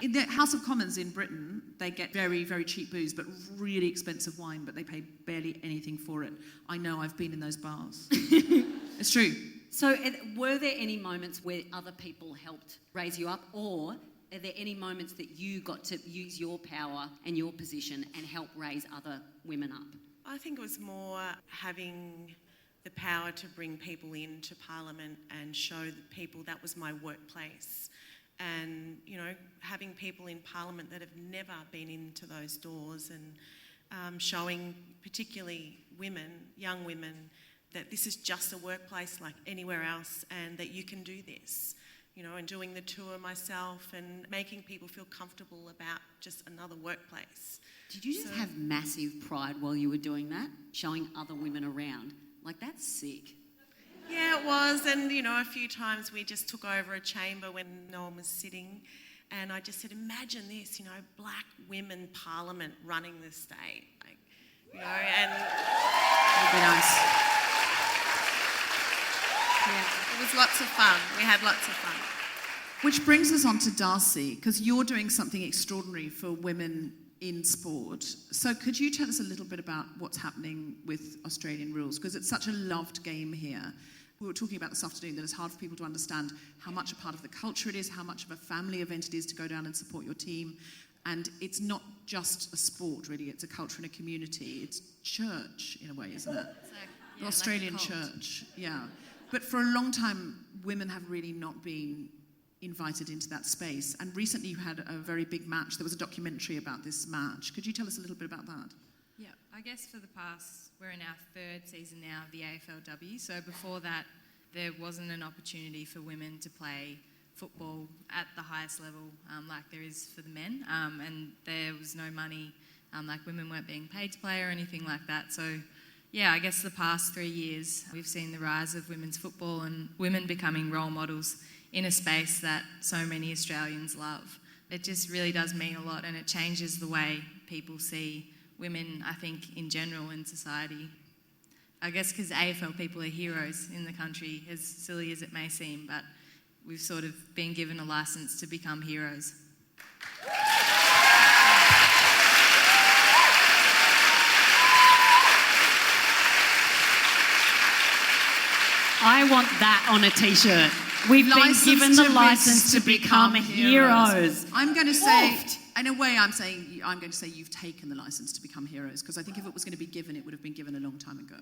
In the House of Commons in Britain, they get very, very cheap booze, but really expensive wine, but they pay barely anything for it. I know, I've been in those bars. It's true. So, were there any moments where other people helped raise you up, or are there any moments that you got to use your power and your position and help raise other women up? I think it was more having the power to bring people into Parliament and show the people that was my workplace. And, having people in Parliament that have never been into those doors and showing particularly women, young women, that this is just a workplace like anywhere else and that you can do this. You know, and doing the tour myself and making people feel comfortable about just another workplace. Did you just have massive pride while you were doing that? Showing other women around? Like, that's sick. Yeah, it was. And, you know, a few times we just took over a chamber when no one was sitting. And I just said, imagine this, you know, black women parliament running the state. Like, you know, and... That'd be nice. Yeah, it was lots of fun. We had lots of fun. Which brings us on to Darcy, because you're doing something extraordinary for women in sport. So could you tell us a little bit about what's happening with Australian rules? Because it's such a loved game here. We were talking about this afternoon that it's hard for people to understand how much a part of the culture it is, how much of a family event it is to go down and support your team. And it's not just a sport, really. It's a culture and a community. It's church, in a way, isn't it? The Australian church, yeah. But for a long time, women have really not been invited into that space. And recently you had a very big match. There was a documentary about this match. Could you tell us a little bit about that? Yeah, I guess for the past, we're in our third season now of the AFLW. So before that, there wasn't an opportunity for women to play football at the highest level like there is for the men. And there was no money, like women weren't being paid to play or anything like that. So yeah, I guess the past 3 years, we've seen the rise of women's football and women becoming role models in a space that so many Australians love. It just really does mean a lot, and it changes the way people see women, I think, in general in society. I guess because AFL people are heroes in the country, as silly as it may seem, but we've sort of been given a licence to become heroes. I want that on a T-shirt. We've been given the licence to become heroes. I'm going to say, Woofed. in a way, I'm going to say you've taken the licence to become heroes, because I think if it was going to be given, it would have been given a long time ago.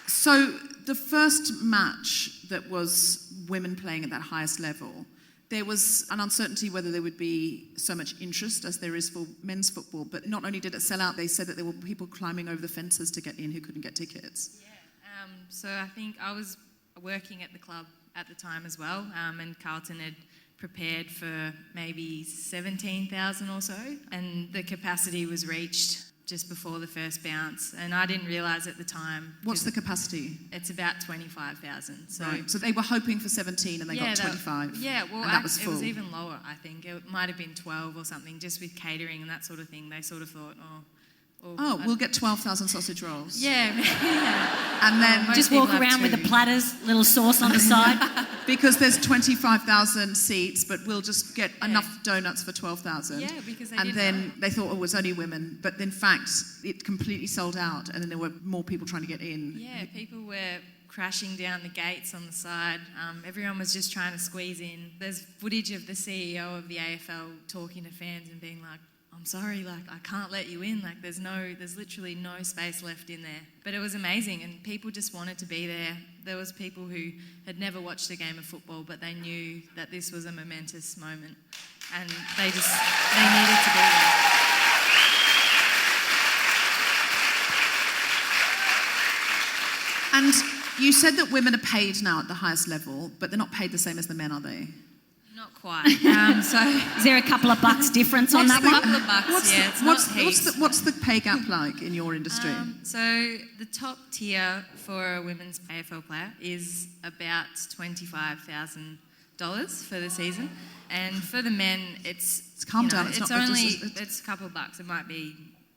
So the first match that was women playing at that highest level, there was an uncertainty whether there would be so much interest as there is for men's football, but not only did it sell out, they said that there were people climbing over the fences to get in who couldn't get tickets. Yeah, so I think I was working at the club at the time as well, and Carlton had prepared for maybe 17,000 or so, and the capacity was reached just before the first bounce, and I didn't realise at the time. What's the capacity? It's about 25,000. So, right. So they were hoping for 17 and they got 25. Yeah, well, and that was it full. was even lower, I think. It might have been 12 or something, just with catering and that sort of thing. They sort of thought, we'll get 12,000 sausage rolls. Yeah. And then Just walk around with the platters, little sauce on the side. because there's 25,000 seats, but we'll just get enough donuts for 12,000. Yeah, because they and didn't then know. they thought it was only women, but in fact it completely sold out, and then there were more people trying to get in. Yeah, people were crashing down the gates on the side. Everyone was just trying to squeeze in. There's footage of the CEO of the AFL talking to fans and being like, I'm sorry, like, I can't let you in. Like, there's literally no space left in there. But it was amazing, and people just wanted to be there. There was people who had never watched a game of football, but they knew that this was a momentous moment, and they needed to be there. And you said that women are paid now at the highest level, but they're not paid the same as the men, are they? Not quite. So Is there a couple of bucks difference on that a one? couple of bucks, yeah. It's not heaps. What's the pay gap like in your industry? So the top tier for a women's AFL player is about $25,000 for the season, and for the men, it's calm down. It's It's not only just- it's a couple of bucks. It might be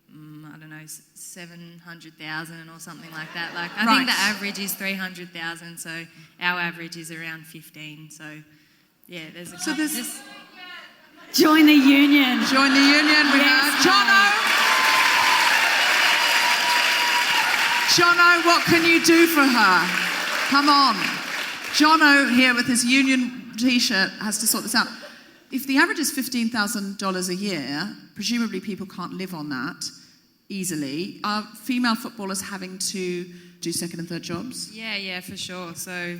I don't know, 700,000 or something like that. Like I think the average is 300,000, so our average is around 15. So yeah, there's a couple. Join the union. Join the union. We have Jono, what can you do for her? Come on. Jono here with his union T-shirt has to sort this out. If the average is $15,000 a year, presumably people can't live on that easily. Are female footballers having to do second and third jobs? Yeah, for sure. So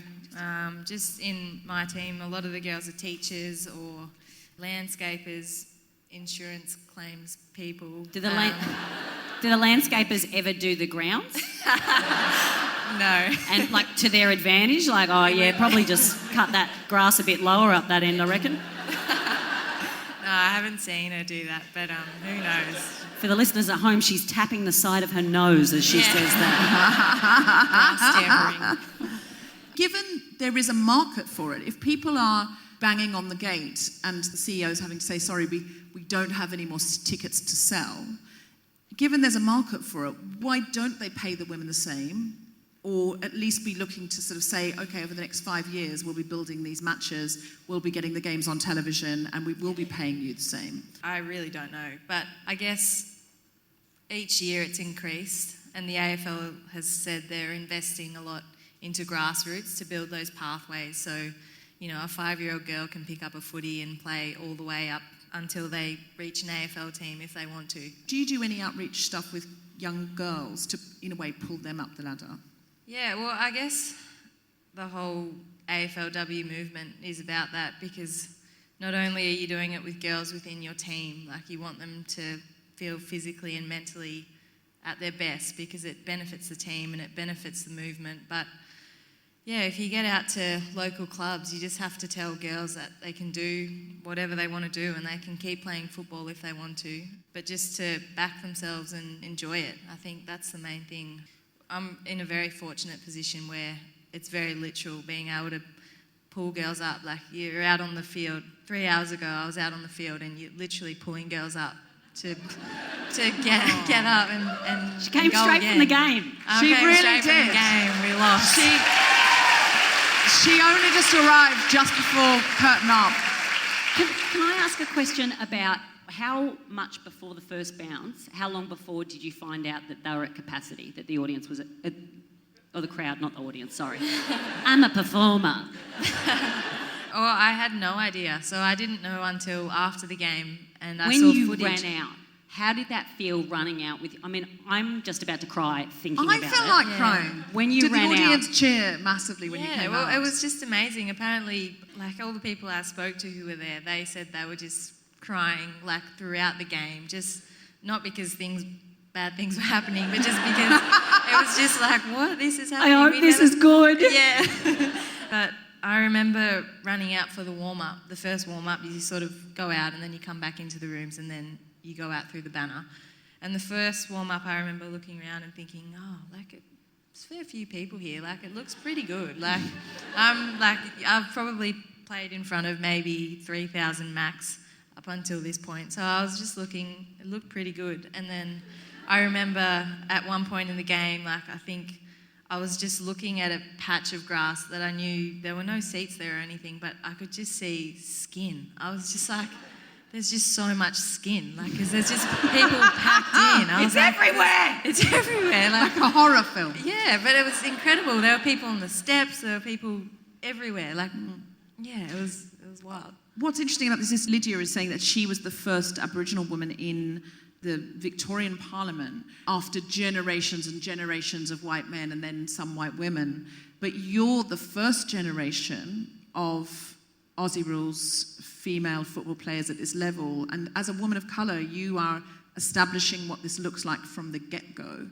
just in my team, a lot of the girls are teachers or landscapers, insurance claims people. Do the landscapers ever do the grounds? No. And like to their advantage, like, oh yeah, probably just cut that grass a bit lower up that end, I reckon. No, I haven't seen her do that, but who knows? For the listeners at home, she's tapping the side of her nose as she says that. Stammering. Given there is a market for it, if people are banging on the gate and the CEO is having to say, sorry, we don't have any more tickets to sell, given there's a market for it, why don't they pay the women the same? Or at least be looking to sort of say, okay, over the next 5 years, we'll be building these matches, we'll be getting the games on television, and we will be paying you the same. I really don't know, but I guess each year it's increased, and the AFL has said they're investing a lot into grassroots to build those pathways. So, you know, a 5-year-old girl can pick up a footy and play all the way up until they reach an AFL team if they want to. Do you do any outreach stuff with young girls to, in a way, pull them up the ladder? Yeah, well, I guess the whole AFLW movement is about that, because not only are you doing it with girls within your team, like you want them to feel physically and mentally at their best, because it benefits the team and it benefits the movement. But yeah, if you get out to local clubs, you just have to tell girls that they can do whatever they want to do and they can keep playing football if they want to, but just to back themselves and enjoy it. I think that's the main thing. I'm in a very fortunate position where it's very literal, being able to pull girls up. Like, you're out on the field. 3 hours ago, I was out on the field and you're literally pulling girls up to get up and She came go straight again. from the game. She came really straight from did. the game. We lost. She only just arrived just before curtain up. Can I ask a question about how much before the first bounce, how long before did you find out that they were at capacity, that the audience was or the crowd, not the audience, sorry. I'm a performer. Oh, I had no idea. So I didn't know until after the game, and I When saw you footage. ran out, how did that feel running out with, I mean, I'm just about to cry thinking I about felt it. like crying. When you Did ran the out. audience cheer massively when you Yeah, came well, out? it was just amazing. Apparently, like, all the people I spoke to who were there, they said they were just crying, like, throughout the game. Just not because bad things were happening, but just because it was just like, what? This is happening. I hope We this never- is good. Yeah. But I remember running out for the warm-up. The first warm-up, you sort of go out and then you come back into the rooms and then you go out through the banner. And the first warm-up, I remember looking around and thinking, oh, like, it's a fair few people here. Like, it looks pretty good. Like, I've probably played in front of maybe 3,000 max up until this point. So I was just looking, it looked pretty good. And then I remember at one point in the game, like, I think I was just looking at a patch of grass that I knew there were no seats there or anything, but I could just see skin. I was just like, there's just so much skin, like, because there's just people packed in. I was It's everywhere! It's everywhere. Like, like a horror film. yeah, but it was incredible. There were people on the steps, there were people everywhere. Like, yeah, it was wild. What's interesting about this is Lydia is saying that she was the first Aboriginal woman in the Victorian Parliament after generations and generations of white men and then some white women. But you're the first generation of Aussie Rules female football players at this level. And as a woman of colour, you are establishing what this looks like from the get-go.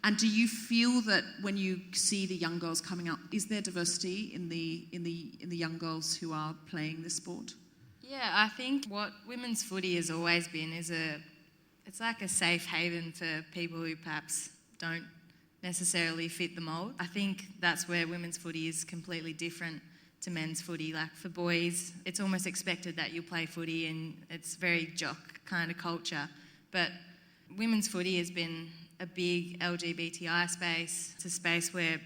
And do you feel that when you see the young girls coming up, is there diversity in the young girls who are playing this sport? Yeah, I think what women's footy has always been is it's like a safe haven for people who perhaps don't necessarily fit the mould. I think that's where women's footy is completely different to men's footy. Like, for boys, it's almost expected that you play footy and it's very jock kind of culture. But women's footy has been a big LGBTI space. It's a space where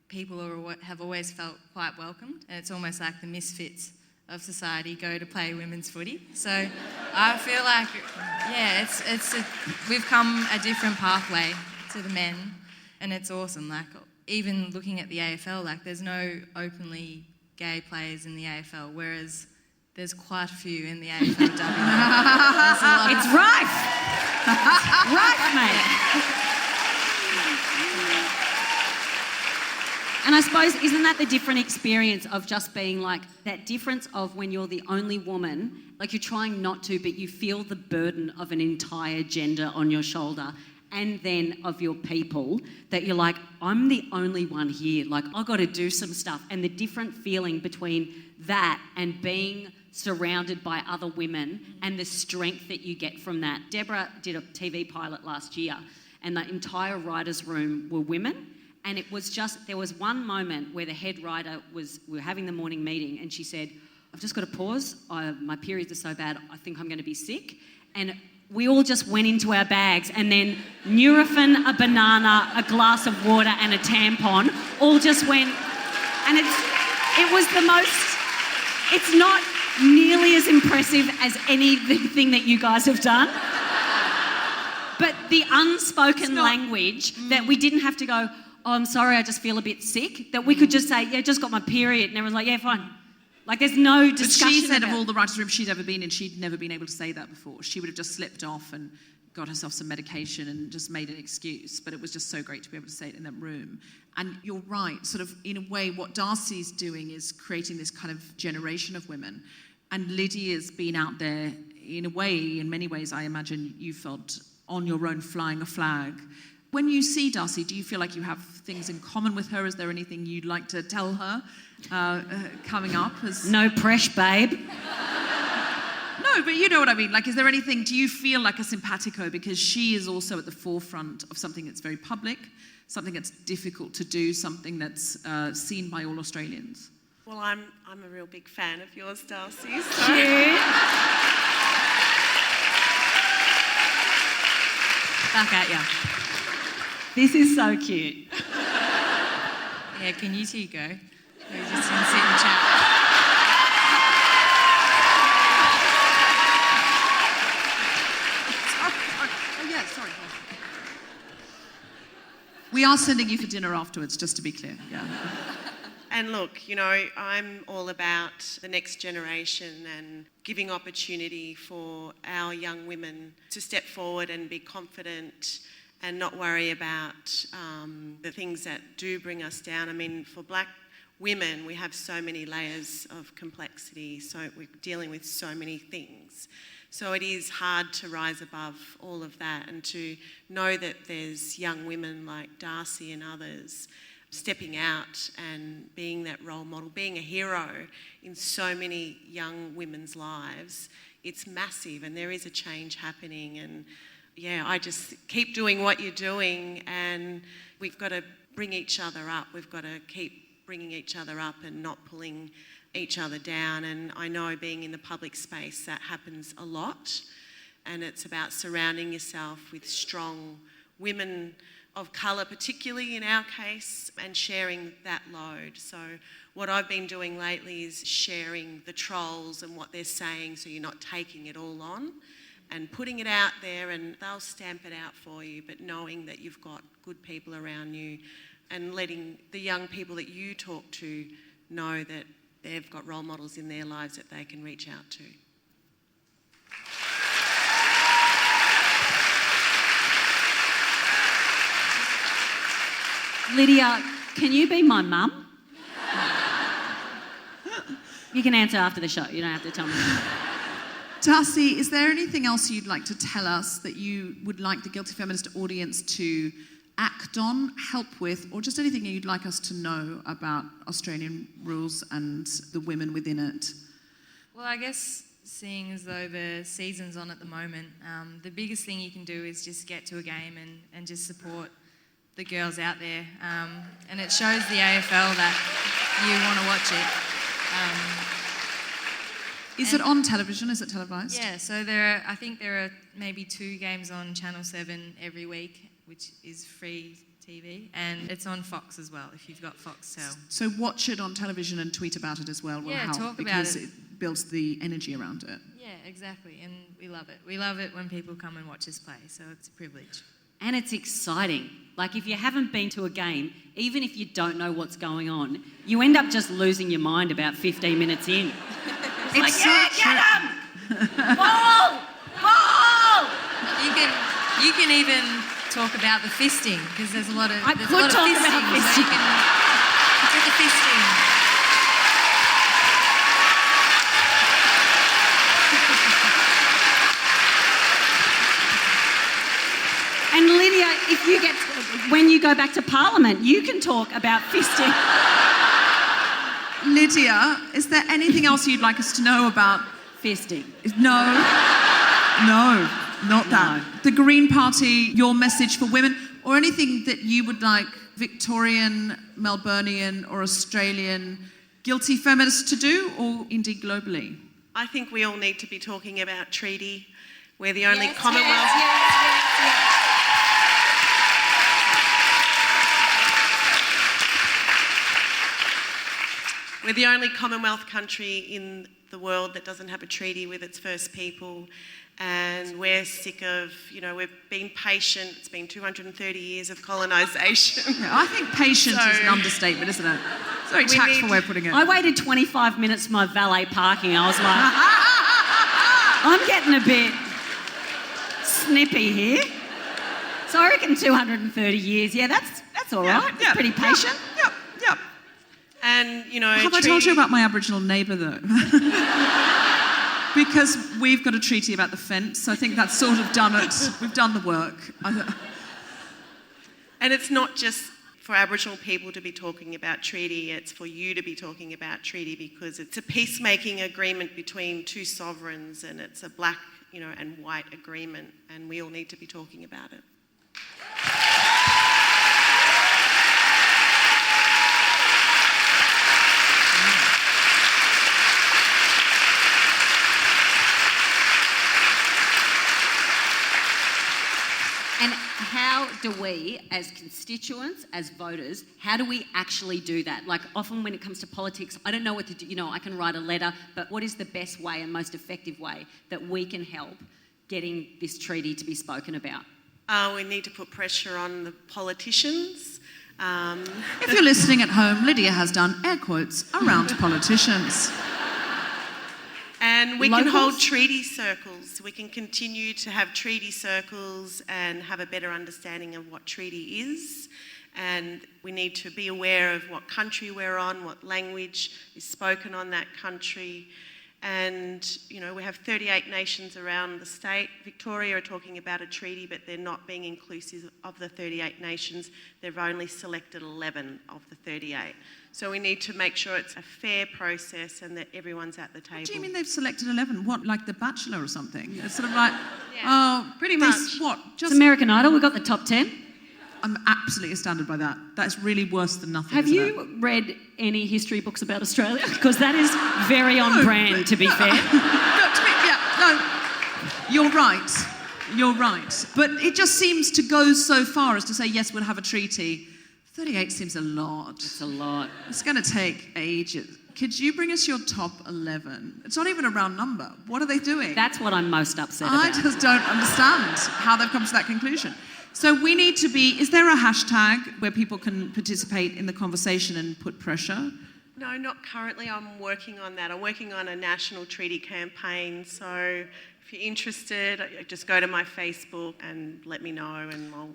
people have always felt quite welcomed, and it's almost like the misfits of society go to play women's footy. So I feel like, yeah, we've come a different pathway to the men, and it's awesome. Like, even looking at the AFL, like, there's no openly gay players in the AFL, whereas there's quite a few in the AFLW. It's rife! Rife, mate. And I suppose, isn't that the different experience of just being like, that difference of when you're the only woman, like you're trying not to, but you feel the burden of an entire gender on your shoulder, and then of your people, that you're like, I'm the only one here, like I've got to do some stuff. And the different feeling between that and being surrounded by other women and the strength that you get from that. Deborah did a TV pilot last year and the entire writer's room were women, and it was just, there was one moment where the head writer we were having the morning meeting and she said, I've just got to pause, my periods are so bad, I think I'm going to be sick. And we all just went into our bags, and then Nurofen, a banana, a glass of water and a tampon all just went, and it was the most, it's not nearly as impressive as anything that you guys have done. But the unspoken language that we didn't have to go, oh, I'm sorry, I just feel a bit sick, that we could just say, yeah, just got my period, and everyone's like, yeah, fine. Like there's no discussion. But she said about of all the writers' rooms she'd ever been in, she'd never been able to say that before. She would have just slipped off and got herself some medication and just made an excuse. But it was just so great to be able to say it in that room. And you're right, sort of in a way what Darcy's doing is creating this kind of generation of women. And Lydia's been out there in a way, in many ways, I imagine you felt on your own flying a flag. When you see Darcy, do you feel like you have things in common with her? Is there anything you'd like to tell her coming up? No press, babe. No, but you know what I mean. Like, is there anything, do you feel like a simpatico? Because she is also at the forefront of something that's very public, something that's difficult to do, something that's seen by all Australians. Well, I'm a real big fan of yours, Darcy. So. Cute. Back at ya. This is so cute. Yeah, can you two go? We're just going to sit and chat. Oh, yeah, sorry. We are sending you for dinner afterwards, just to be clear. Yeah. And look, you know, I'm all about the next generation and giving opportunity for our young women to step forward and be confident and not worry about the things that do bring us down. I mean, for black women, we have so many layers of complexity, so we're dealing with so many things. So it is hard to rise above all of that and to know that there's young women like Darcy and others stepping out and being that role model, being a hero in so many young women's lives. It's massive, and there is a change happening. And yeah, I just keep doing what you're doing, and we've got to bring each other up. We've got to keep bringing each other up and not pulling each other down. And I know being in the public space, that happens a lot. And it's about surrounding yourself with strong women of colour, particularly in our case, and sharing that load. So what I've been doing lately is sharing the trolls and what they're saying, so you're not taking it all on, and putting it out there, and they'll stamp it out for you, but knowing that you've got good people around you and letting the young people that you talk to know that they've got role models in their lives that they can reach out to. Lydia, can you be my mum? You can answer after the show. You don't have to tell me. Darcy, is there anything else you'd like to tell us that you would like the Guilty Feminist audience to act on, help with, or just anything you'd like us to know about Australian rules and the women within it? Well, I guess seeing as though the season's on at the moment, the biggest thing you can do is just get to a game and just support the girls out there. And it shows the AFL that you want to watch it. Is it on television? Is it televised? Yeah, so I think there are maybe 2 games on Channel 7 every week, which is free TV, and it's on Fox as well, if you've got Foxtel. So watch it on television and tweet about it as well will help, talk because about it. it builds the energy around it. Yeah, exactly, and we love it. We love it when people come and watch us play, so it's a privilege. And it's exciting. Like, if you haven't been to a game, even if you don't know what's going on, you end up just losing your mind about 15 minutes in. It's like, so yeah, get him! Ball! Ball! You can even talk about the fisting, because there's a lot of I could talk about fisting. So you can the fisting. And Lydia, if you get when you go back to Parliament, you can talk about fisting. Lydia, is there anything else you'd like us to know about Fisting. No, not that. No. The Green Party, your message for women, or anything that you would like Victorian, Melburnian or Australian guilty feminists to do, or indeed globally? I think we all need to be talking about treaty. We're the only Commonwealth. Yes. We're the only Commonwealth country in the world that doesn't have a treaty with its first people, and we're sick of, we've been patient. It's been 230 years of colonisation. Yeah, I think patient is an understatement, isn't it? It's a very tactful way of putting it. I waited 25 minutes for my valet parking. I was like, I'm getting a bit snippy here. So I reckon 230 years. Yeah, that's all right. It's pretty patient. Yep. And, Have I told you about my Aboriginal neighbour, though? Because we've got a treaty about the fence. I think that's sort of done it. We've done the work. And it's not just for Aboriginal people to be talking about treaty, it's for you to be talking about treaty, because it's a peacemaking agreement between two sovereigns, and it's a black, and white agreement, and we all need to be talking about it. And how do we, as constituents, as voters, how do we actually do that? Like, often when it comes to politics, I don't know what to do. I can write a letter, but what is the best way and most effective way that we can help getting this treaty to be spoken about? We need to put pressure on the politicians. If you're listening at home, Lydia has done air quotes around politicians. And we Locals? can hold treaty circles. We can continue to have treaty circles and have a better understanding of what treaty is. And we need to be aware of what country we're on, what language is spoken on that country. And, we have 38 nations around the state. Victoria are talking about a treaty, but they're not being inclusive of the 38 nations. They've only selected 11 of the 38. So we need to make sure it's a fair process and that everyone's at the table. What do you mean they've selected 11? What, like The Bachelor or something? It's sort of like, pretty much. What? It's American Idol. We've got the top 10. I'm absolutely astounded by that. That's really worse than nothing. Have you read any history books about Australia? Because that is very on brand, to be fair. You're right. You're right. But it just seems to go so far as to say, yes, we'll have a treaty. 38 seems a lot. It's a lot. It's going to take ages. Could you bring us your top 11? It's not even a round number. What are they doing? That's what I'm most upset about. I just don't understand how they've come to that conclusion. So we need to be, is there a hashtag where people can participate in the conversation and put pressure? No, not currently. I'm working on that. I'm working on a national treaty campaign. So if you're interested, just go to my Facebook and let me know and I'll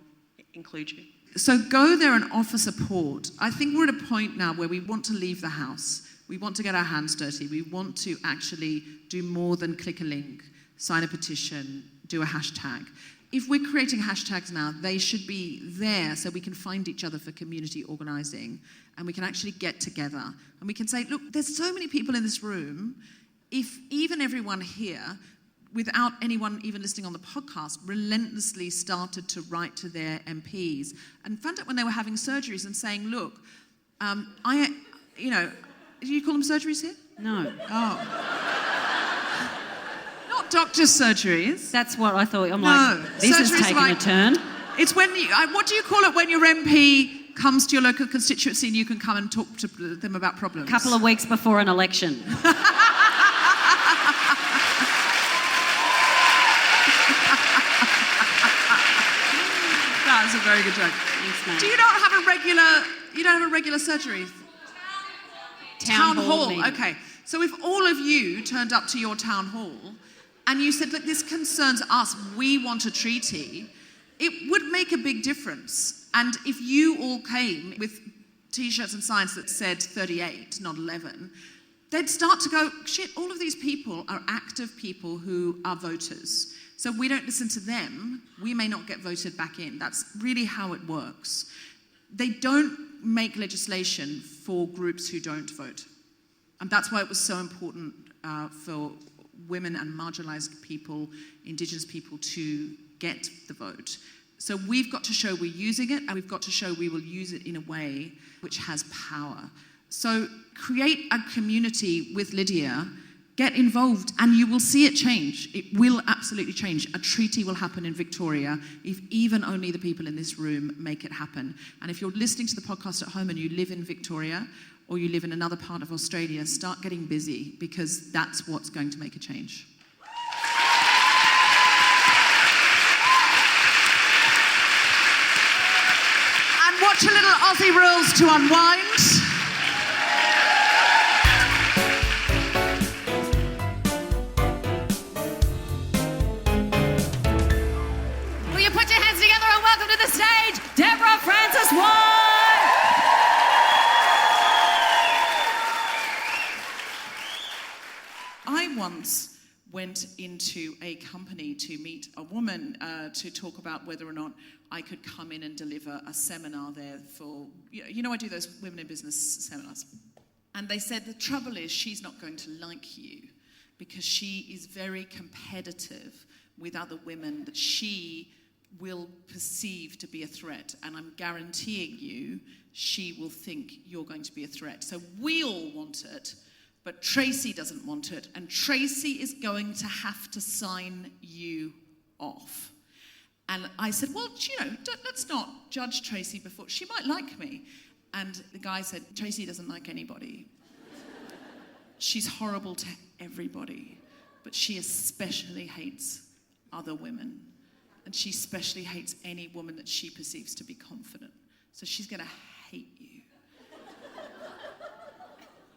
include you. So go there and offer support. I think we're at a point now where we want to leave the house. We want to get our hands dirty. We want to actually do more than click a link, sign a petition, do a hashtag. If we're creating hashtags now, they should be there so we can find each other for community organising, and we can actually get together and we can say, look, there's so many people in this room. If even everyone here, without anyone even listening on the podcast, relentlessly started to write to their MPs and found out when they were having surgeries and saying, look, do you call them surgeries here? No. Oh. Not doctor's surgeries. That's what I thought. I'm No, like, this is surgery's taking like- a turn. It's when you, what do you call it when your MP comes to your local constituency and you can come and talk to them about problems? A couple of weeks before an election. That's a very good joke. Thanks, mate. Do you not have a regular? You don't have a regular surgery? Town hall. meeting. Okay. So if all of you turned up to your town hall and you said, look, this concerns us, we want a treaty, it would make a big difference. And if you all came with T-shirts and signs that said 38, not 11, they'd start to go, shit, all of these people are active people who are voters. So if we don't listen to them, we may not get voted back in. That's really how it works. They don't make legislation for groups who don't vote. And that's why it was so important for women and marginalised people, Indigenous people, to get the vote. So we've got to show we're using it, and we've got to show we will use it in a way which has power. So create a community with Lydia, get involved, and you will see it change. It will absolutely change. A treaty will happen in Victoria if even only the people in this room make it happen. And if you're listening to the podcast at home and you live in Victoria, or you live in another part of Australia, start getting busy, because that's what's going to make a change. And watch a little Aussie Rules to unwind. Will you put your hands together and welcome to the stage, Deborah Frances-White! I once went into a company to meet a woman to talk about whether or not I could come in and deliver a seminar there for, I do those women in business seminars. And they said, the trouble is she's not going to like you because she is very competitive with other women that she will perceive to be a threat. And I'm guaranteeing you she will think you're going to be a threat. So we all want it. But Tracy doesn't want it, and Tracy is going to have to sign you off. And I said, well, let's not judge Tracy before. She might like me. And the guy said, Tracy doesn't like anybody. She's horrible to everybody, but she especially hates other women. And she especially hates any woman that she perceives to be confident. So she's going to hate you.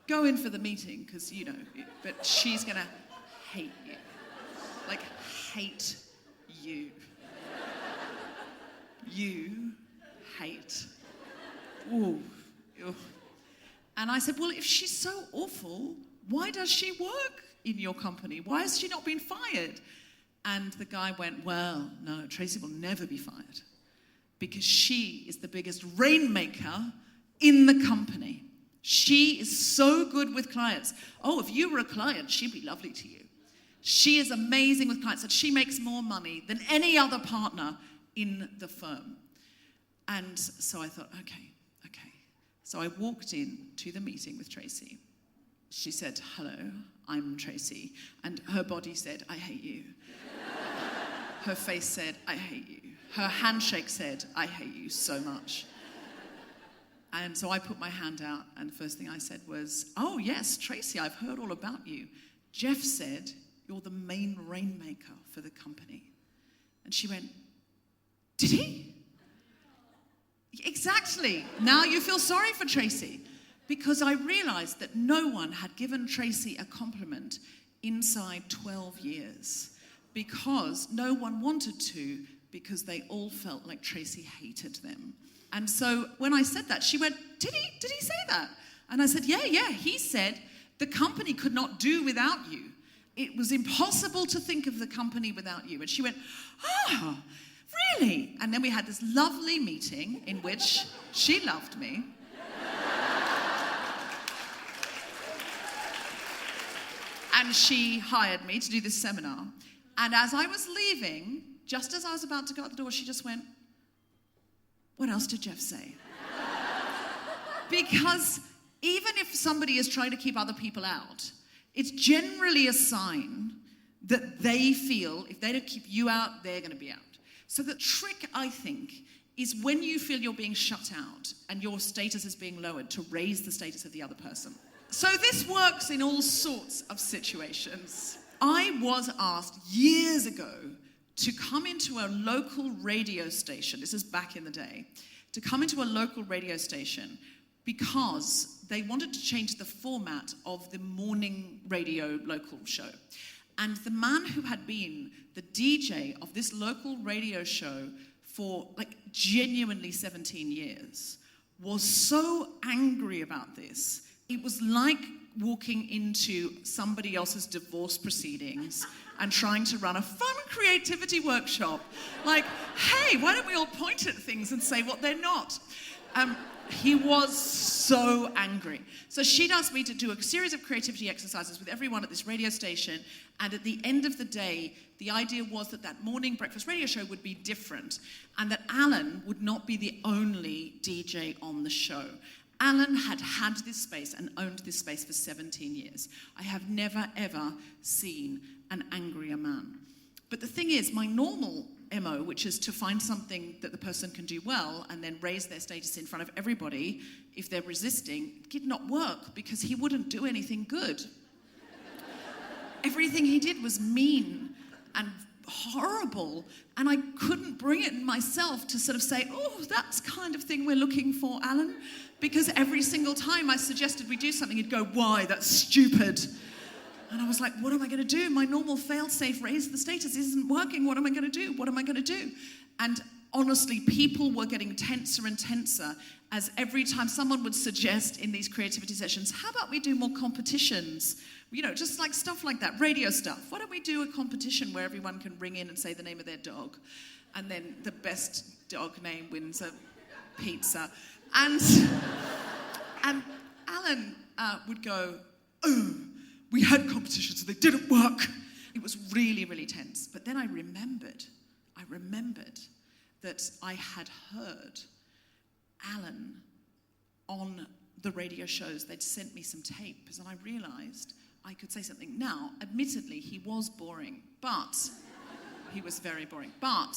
Go in for the meeting, because, but she's going to hate you. Like, hate you. You hate. Ooh. And I said, well, if she's so awful, why does she work in your company? Why has she not been fired? And the guy went, well, no, Tracy will never be fired, because she is the biggest rainmaker in the company. She is so good with clients. Oh, if you were a client, she'd be lovely to you. She is amazing with clients, and she makes more money than any other partner in the firm. And so I thought, okay. So I walked in to the meeting with Tracy. She said, hello, I'm Tracy. And her body said, I hate you. Her face said, I hate you. Her handshake said, I hate you so much. And so I put my hand out, and the first thing I said was, oh, yes, Tracy, I've heard all about you. Jeff said you're the main rainmaker for the company. And she went, did he? Exactly. Now you feel sorry for Tracy, because I realized that no one had given Tracy a compliment inside 12 years, because no one wanted to, because they all felt like Tracy hated them. And so when I said that, she went, did he say that? And I said, yeah, he said the company could not do without you. It was impossible to think of the company without you. And she went, oh, really? And then we had this lovely meeting in which she loved me. And she hired me to do this seminar. And as I was leaving, just as I was about to go out the door, she just went, what else did Jeff say? Because even if somebody is trying to keep other people out, it's generally a sign that they feel if they don't keep you out, they're going to be out. So the trick, I think, is when you feel you're being shut out and your status is being lowered, to raise the status of the other person. So this works in all sorts of situations. I was asked years ago to come into a local radio station, this is back in the day, to come into a local radio station because they wanted to change the format of the morning radio local show. And the man who had been the DJ of this local radio show for genuinely 17 years was so angry about this. It was like walking into somebody else's divorce proceedings and trying to run a fun creativity workshop. Like, hey, why don't we all point at things and say what they're not? He was so angry. So she'd asked me to do a series of creativity exercises with everyone at this radio station, and at the end of the day, the idea was that that morning breakfast radio show would be different, and that Alan would not be the only DJ on the show. Alan had had this space and owned this space for 17 years. I have never, ever seen an angrier man. But the thing is, my normal MO, which is to find something that the person can do well and then raise their status in front of everybody if they're resisting, did not work because he wouldn't do anything good. Everything he did was mean and horrible, and I couldn't bring it in myself to sort of say, oh, that's the kind of thing we're looking for, Alan, because every single time I suggested we do something, he'd go, why, that's stupid. And I was like, what am I going to do? My normal fail-safe raise the status isn't working. What am I going to do? What am I going to do? And honestly, people were getting tenser and tenser as every time someone would suggest in these creativity sessions, how about we do more competitions? You know, just like stuff like that, radio stuff. Why don't we do a competition where everyone can ring in and say the name of their dog? And then the best dog name wins a pizza. And Alan would go, oh, we had competitions, they didn't work. It was really, really tense. But then I remembered that I had heard Alan on the radio shows. They'd sent me some tapes, and I realised I could say something. Now, admittedly, he was boring, but he was very boring. But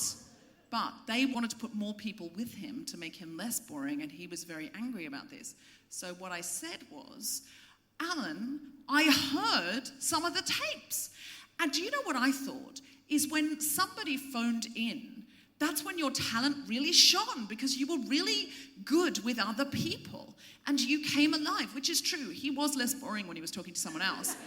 they wanted to put more people with him to make him less boring, and he was very angry about this. So what I said was, Alan, I heard some of the tapes. And do you know what I thought? Is when somebody phoned in, that's when your talent really shone, because you were really good with other people and you came alive, which is true. He was less boring when he was talking to someone else.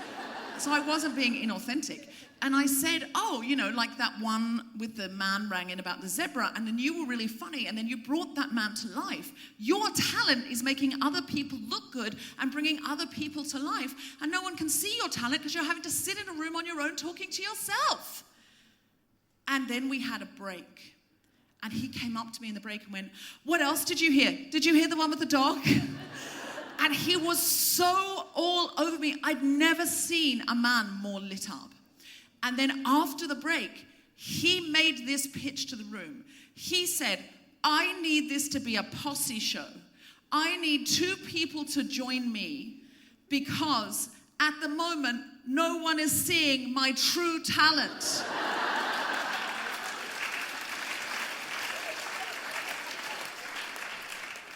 So I wasn't being inauthentic. And I said, oh, you know, like that one with the man rang in about the zebra, and then you were really funny, and then you brought that man to life. Your talent is making other people look good and bringing other people to life, and no one can see your talent because you're having to sit in a room on your own talking to yourself. And then we had a break. And he came up to me in the break and went, what else did you hear? Did you hear the one with the dog? And he was so all over me. I'd never seen a man more lit up. And then after the break, he made this pitch to the room. He said, I need this to be a posse show. I need 2 people to join me because at the moment, no one is seeing my true talent.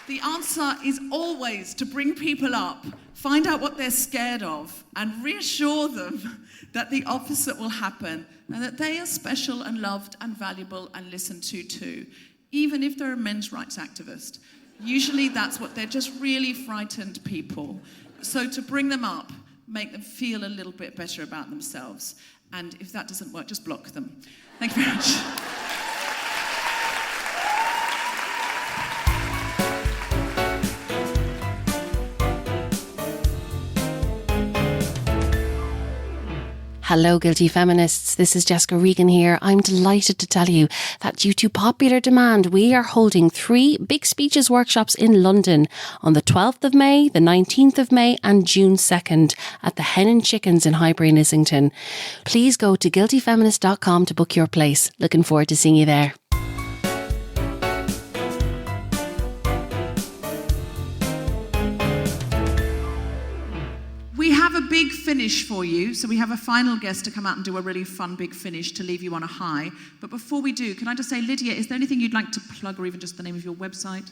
The answer is always to bring people up, find out what they're scared of, and reassure them that the opposite will happen and that they are special and loved and valuable and listened to too, even if they're a men's rights activist. Usually that's what they're, just really frightened people. So to bring them up, make them feel a little bit better about themselves. And if that doesn't work, just block them. Thank you very much. Hello, Guilty Feminists. This is Jessica Regan here. I'm delighted to tell you that due to popular demand, we are holding 3 big speeches workshops in London on the 12th of May, the 19th of May and June 2nd at the Hen and Chickens in Highbury in Islington. Please go to guiltyfeminist.com to book your place. Looking forward to seeing you there. We have a big finish for you, so we have a final guest to come out and do a really fun big finish to leave you on a high. But before we do, can I just say, Lydia, is there anything you'd like to plug, or even just the name of your website?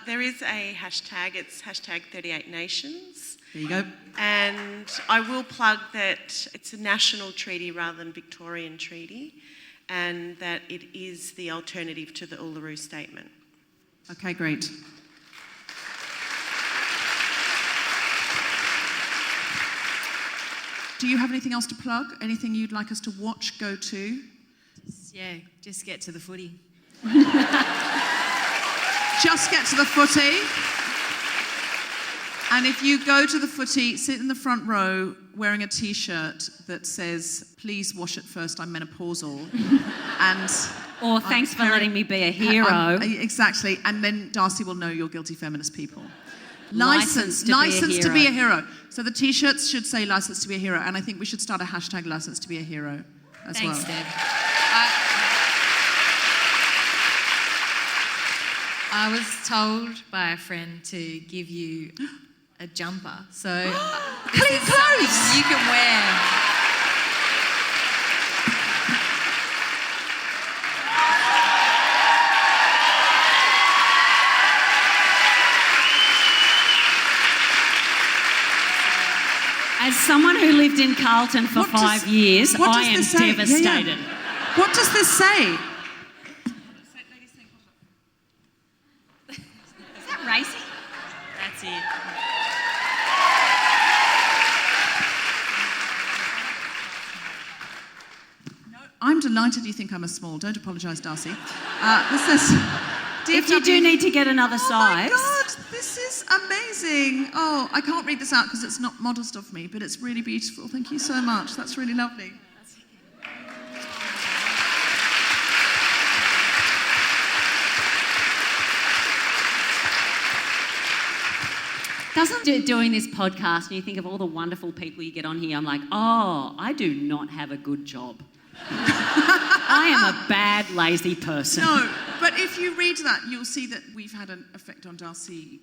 There is a hashtag, it's hashtag 38Nations. There you go. And I will plug that it's a national treaty rather than Victorian treaty, and that it is the alternative to the Uluru Statement. Okay, great. Do you have anything else to plug? Anything you'd like us to watch, go to? Just get to the footy. just get to the footy. And if you go to the footy, sit in the front row wearing a T-shirt that says, "Please wash it first, I'm menopausal." Or thanks for letting me be a hero. Exactly. And then Darcy will know you're guilty feminist people. License to be a hero. So the T-shirts should say license to be a hero. And I think we should start a hashtag license to be a hero as well. Thanks, Deb. I was told by a friend to give you a jumper. So Clean clothes! You can wear. As someone who lived in Carlton for 5 years, I am devastated. What does this say? Is that racy? That's it. I'm delighted you think I'm a small. Don't apologise, Darcy. This says... If you do need to get another size... Oh my God, this is amazing. Oh, I can't read this out because it's not modest of me, but it's really beautiful. Thank you so much. That's really lovely. Doesn't doing this podcast and you think of all the wonderful people you get on here, I'm like, oh, I do not have a good job. I am a bad, lazy person. No, but if you read that, you'll see that we've had an effect on Darcy.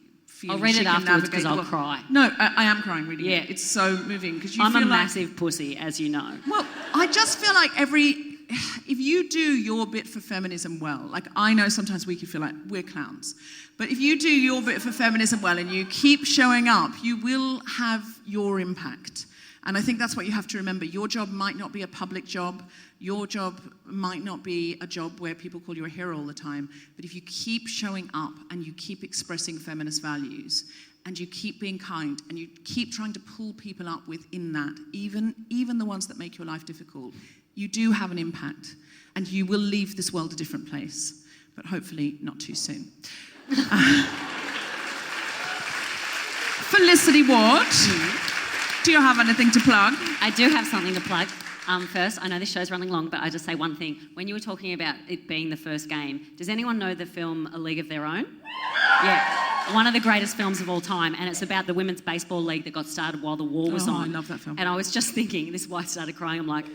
I'll read it afterwards because I'll cry. No, I am crying reading it. It's so moving because I'm a massive pussy, as you know. Well, I just feel like if you do your bit for feminism well, like I know sometimes we can feel like we're clowns, but if you do your bit for feminism well and you keep showing up, you will have your impact. And I think that's what you have to remember. Your job might not be a public job. Your job might not be a job where people call you a hero all the time. But if you keep showing up and you keep expressing feminist values and you keep being kind and you keep trying to pull people up within that, even the ones that make your life difficult, you do have an impact. And you will leave this world a different place. But hopefully not too soon. Felicity Ward. Do you have anything to plug? I do have something to plug. First, I know this show's running long, but I just say one thing. When you were talking about it being the first game, does anyone know the film A League of Their Own? Yeah. One of the greatest films of all time, and it's about the women's baseball league that got started while the war was on. I love that film. And I was just thinking, this wife started crying, I'm like,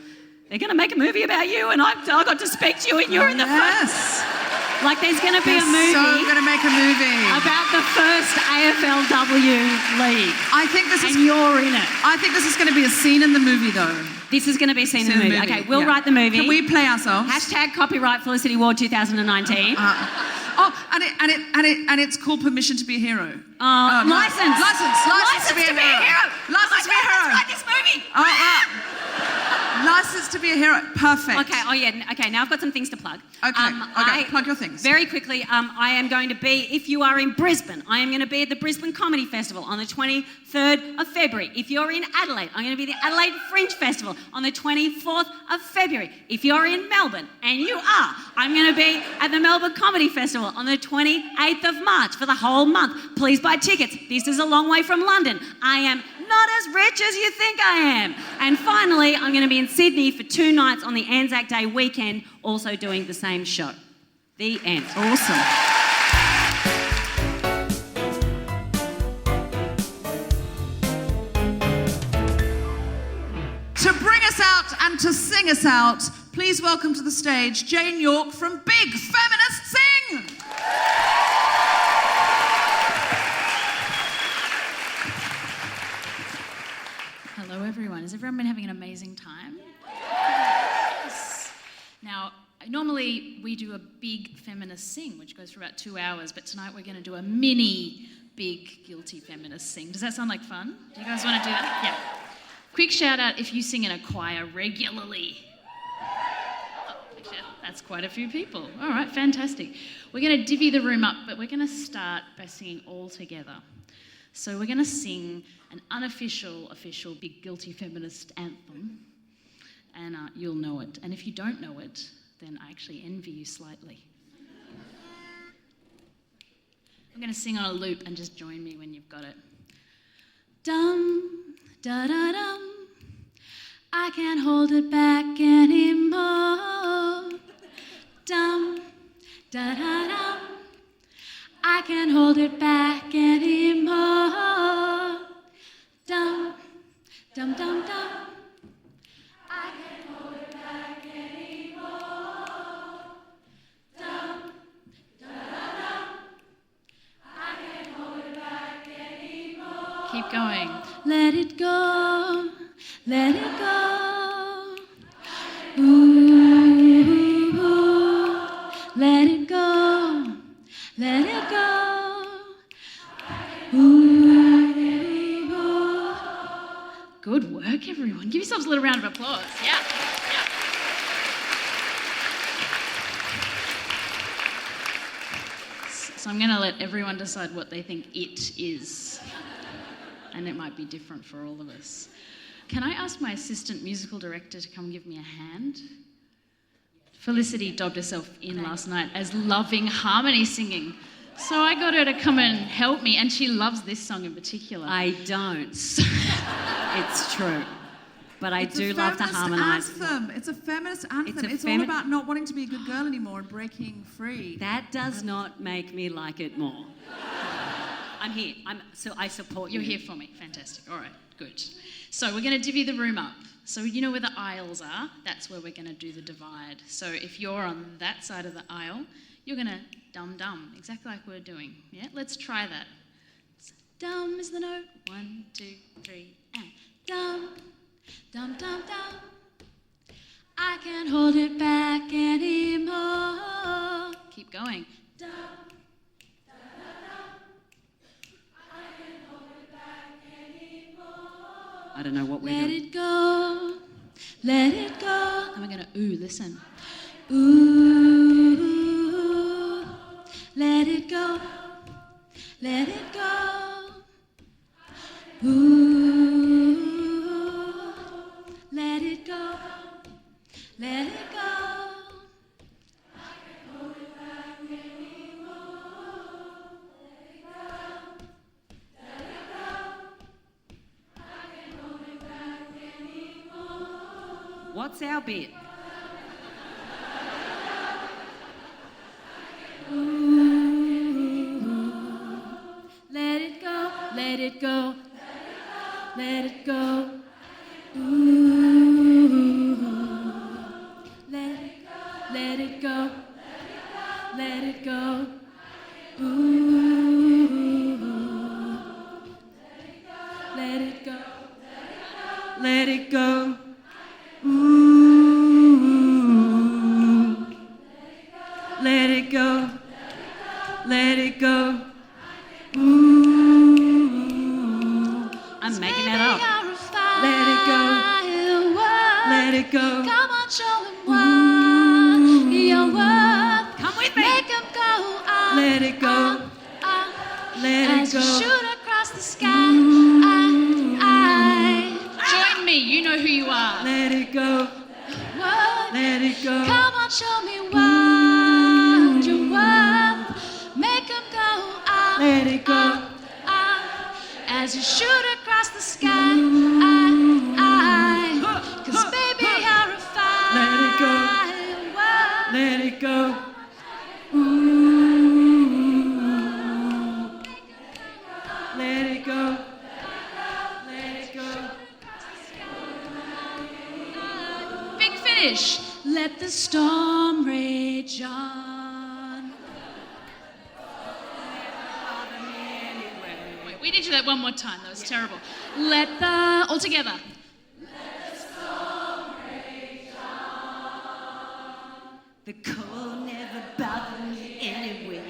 they're going to make a movie about you, and I got to speak to you, and you're in the Yes. Like, there's going to be a movie. So going to make a movie about the first AFLW league. I think this is. And you're in it. I think this is going to be a scene in the movie, though. This is going to be a scene in the movie. Okay, we'll write the movie. Can we play ourselves? Hashtag copyright Felicity Ward 2019. And it's called Permission to be a Hero. License to be a hero. License to be a hero. Let's write this movie. License to be a hero. Perfect. Okay. Oh yeah. Okay. Now I've got some things to plug. Okay. Plug your things. Very quickly. I am going to be, if you are in Brisbane, I am going to be at the Brisbane Comedy Festival on the 23rd of February. If you're in Adelaide, I'm going to be at the Adelaide Fringe Festival on the 24th of February. If you're in Melbourne, and you are, I'm going to be at the Melbourne Comedy Festival on the 28th of March for the whole month. Please buy tickets. This is a long way from London. I am not as rich as you think I am. And finally, I'm going to be in Sydney for 2 nights on the Anzac Day weekend, also doing the same show. The end. Awesome. To bring us out and to sing us out, please welcome to the stage Jane York from Big Feminist Sing! Hello, everyone. Has everyone been having an amazing time? Yes. Now, normally we do a big feminist sing, which goes for about 2 hours, but tonight we're going to do a mini big guilty feminist sing. Does that sound like fun? Do you guys want to do that? Yeah. Quick shout out if you sing in a choir regularly. Oh, actually, that's quite a few people. All right, fantastic. We're going to divvy the room up, but we're going to start by singing all together. So we're going to sing an unofficial, official big guilty feminist anthem, and you'll know it. And if you don't know it, then I actually envy you slightly. I'm going to sing on a loop and just join me when you've got it. Dum, da da dum. I can't hold it back anymore. Dum, da da dum. I can't hold it back anymore. Dum, dum, dum, dum. I can't hold it back anymore. Dum, da da dum. I can't hold it back anymore. Keep going. Let it go. Let it go. Ooh, let it go. Let it go. Ooh. Good work, everyone. Give yourselves a little round of applause. Yeah. So I'm going to let everyone decide what they think it is. And it might be different for all of us. Can I ask my assistant musical director to come give me a hand? Felicity dobbed herself in last night as loving harmony singing. So I got her to come and help me, and she loves this song in particular. I don't. It's true. But I do love to harmonise. It's a feminist anthem. It's all about not wanting to be a good girl anymore and breaking free. That does not make me like it more. I'm here. So I support you. You're here for me. Fantastic. All right, good. So we're going to divvy the room up. So you know where the aisles are? That's where we're going to do the divide. So if you're on that side of the aisle, you're going to dum-dum, exactly like we're doing. Yeah, let's try that. Dum is the note. 1, 2, 3, and dum, dum, dum, dum. I can't hold it back anymore. Keep going. Dum. I don't know what we're Let doing. it go, let it go. And we're going to listen. Ooh, let it go, let it go. Ooh, let it go, let it go. What's our bit? Let it go, let it go, let it go. Ooh, let it go, let it go. Ooh, let it go, Let it go. Let it go. Let it go. I'm making that up. Let it go. Let it go. Come on, show them what you're worth. Come with me. Make them go up. Let it go. Let it As you go. shoot across the sky. Join me, you know who you are. Let it go. What? Let it go. Come on, show me what you're worth. Make them go up. Let it go. As you shoot across the sky. Cause baby, you're a fire. Let it go. Let it go. Let it go. Let it go. Big finish. Let the storm rage on. Wait, we need to do that one more time. That was terrible. All together. The cold never bothered me anyway.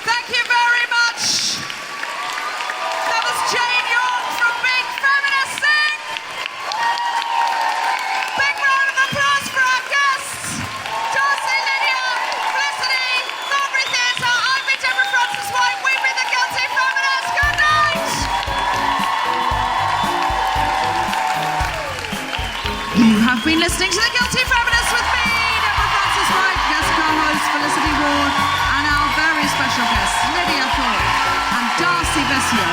Thank you very much. That was Jane York from Big Feminist Sing. Big round of applause for our guests. Darcy, Lydia, Felicity, Mulberry Theatre. I've been Deborah Francis White. We've been the Guilty Feminists. Good night. listening to The Guilty Feminists with me, Deborah Francis-White, guest co-host Felicity Ward, and our very special guests, Lydia Thorpe and Darcy Vesio.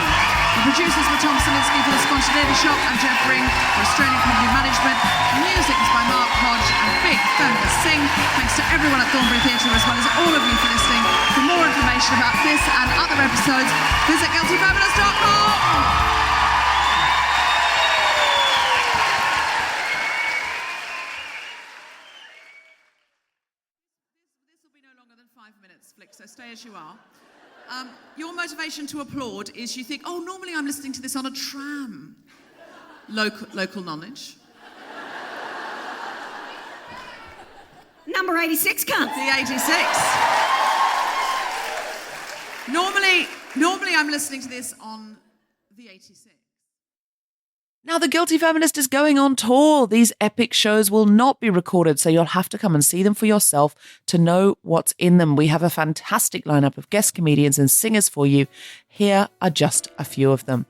The producers were Tom Salinsky for The Spontaneity Shop and Jeff Ring for Australian Property Management. The music is by Mark Hodge and Big Feminist Sing. Thanks to everyone at Thornbury Theatre as well as all of you for listening. For more information about this and other episodes, visit guiltyfeminist.com. Flick, so stay as you are. Your motivation to applaud is you think, oh, normally I'm listening to this on a tram. Local knowledge. Number 86, cunt. The 86. Normally I'm listening to this on the 86. Now, The Guilty Feminist is going on tour. These epic shows will not be recorded, so you'll have to come and see them for yourself to know what's in them. We have a fantastic lineup of guest comedians and singers for you. Here are just a few of them.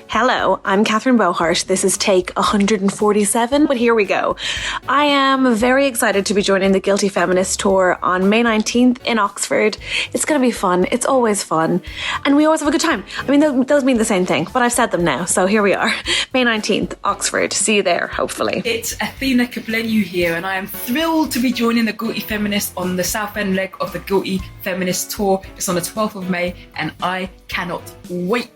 Hello, I'm Catherine Bohart. This is take 147, but here we go. I am very excited to be joining the Guilty Feminist Tour on May 19th in Oxford. It's going to be fun. It's always fun. And we always have a good time. I mean, those mean the same thing, but I've said them now, so here we are. May 19th, Oxford. See you there, hopefully. It's Athena Kablenu here, and I am thrilled to be joining the Guilty Feminist on the South End leg of the Guilty Feminist Tour. It's on the 12th of May, and I cannot wait.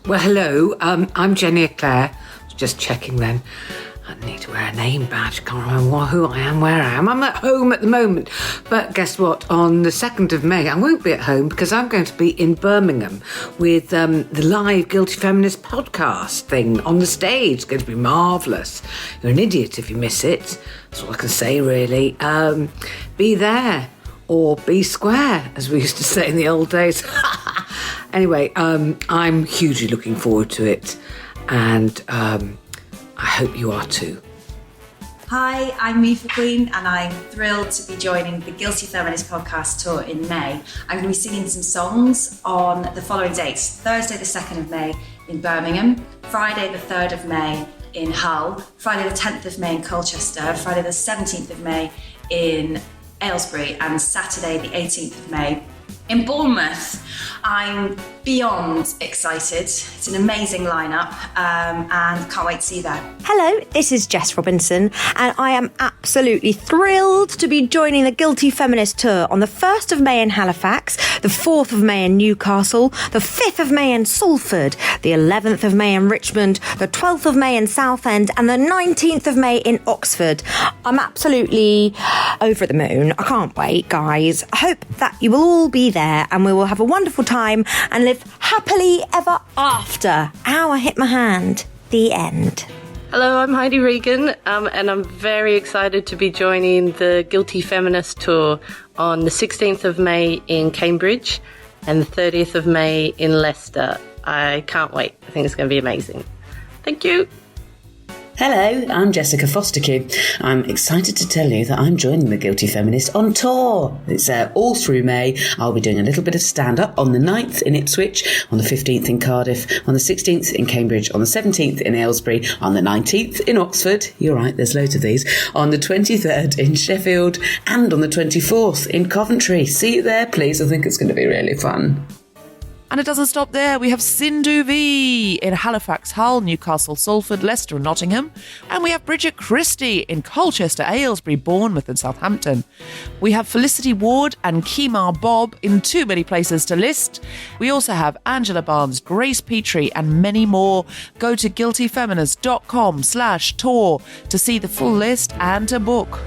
Well, hello, I'm Jenny Eclair. Just checking then. I need to wear a name badge. Can't remember who I am, where I am. I'm at home at the moment. But guess what? On the 2nd of May, I won't be at home because I'm going to be in Birmingham with the live Guilty Feminist podcast thing on the stage. It's going to be marvellous. You're an idiot if you miss it. That's all I can say, really. Be there. Or be square, as we used to say in the old days. Anyway, I'm hugely looking forward to it, and I hope you are too. Hi, I'm Mifa Queen, and I'm thrilled to be joining the Guilty Feminist podcast tour in May. I'm going to be singing some songs on the following dates: Thursday the 2nd of May in Birmingham, Friday the 3rd of May in Hull, Friday the 10th of May in Colchester, Friday the 17th of May in Aylesbury, and Saturday the 18th of May in Bournemouth. I'm beyond excited. It's an amazing lineup, and can't wait to see you there. Hello, this is Jess Robinson, and I am absolutely thrilled to be joining the Guilty Feminist Tour on the 1st of May in Halifax, the 4th of May in Newcastle, the 5th of May in Salford, the 11th of May in Richmond, the 12th of May in Southend, and the 19th of May in Oxford. I'm absolutely over the moon. I can't wait, guys. I hope that you will all be there and we will have a wonderful time and live happily ever after. Ow, I hit my hand. The end. Hello, I'm Heidi Regan, and I'm very excited to be joining the Guilty Feminist Tour on the 16th of May in Cambridge and the 30th of May in Leicester. I can't wait. I think it's going to be amazing. Thank you. Hello, I'm Jessica Fosterkew. I'm excited to tell you that I'm joining the Guilty Feminist on tour. It's all through May. I'll be doing a little bit of stand-up on the 9th in Ipswich, on the 15th in Cardiff, on the 16th in Cambridge, on the 17th in Aylesbury, on the 19th in Oxford, you're right, there's loads of these, on the 23rd in Sheffield, and on the 24th in Coventry. See you there, please. I think it's going to be really fun. And it doesn't stop there. We have Sindhu V in Halifax, Hull, Newcastle, Salford, Leicester and Nottingham. And we have Bridget Christie in Colchester, Aylesbury, Bournemouth and Southampton. We have Felicity Ward and Kemar Bob in too many places to list. We also have Angela Barnes, Grace Petrie and many more. Go to guiltyfeminist.com/tour to see the full list and to book.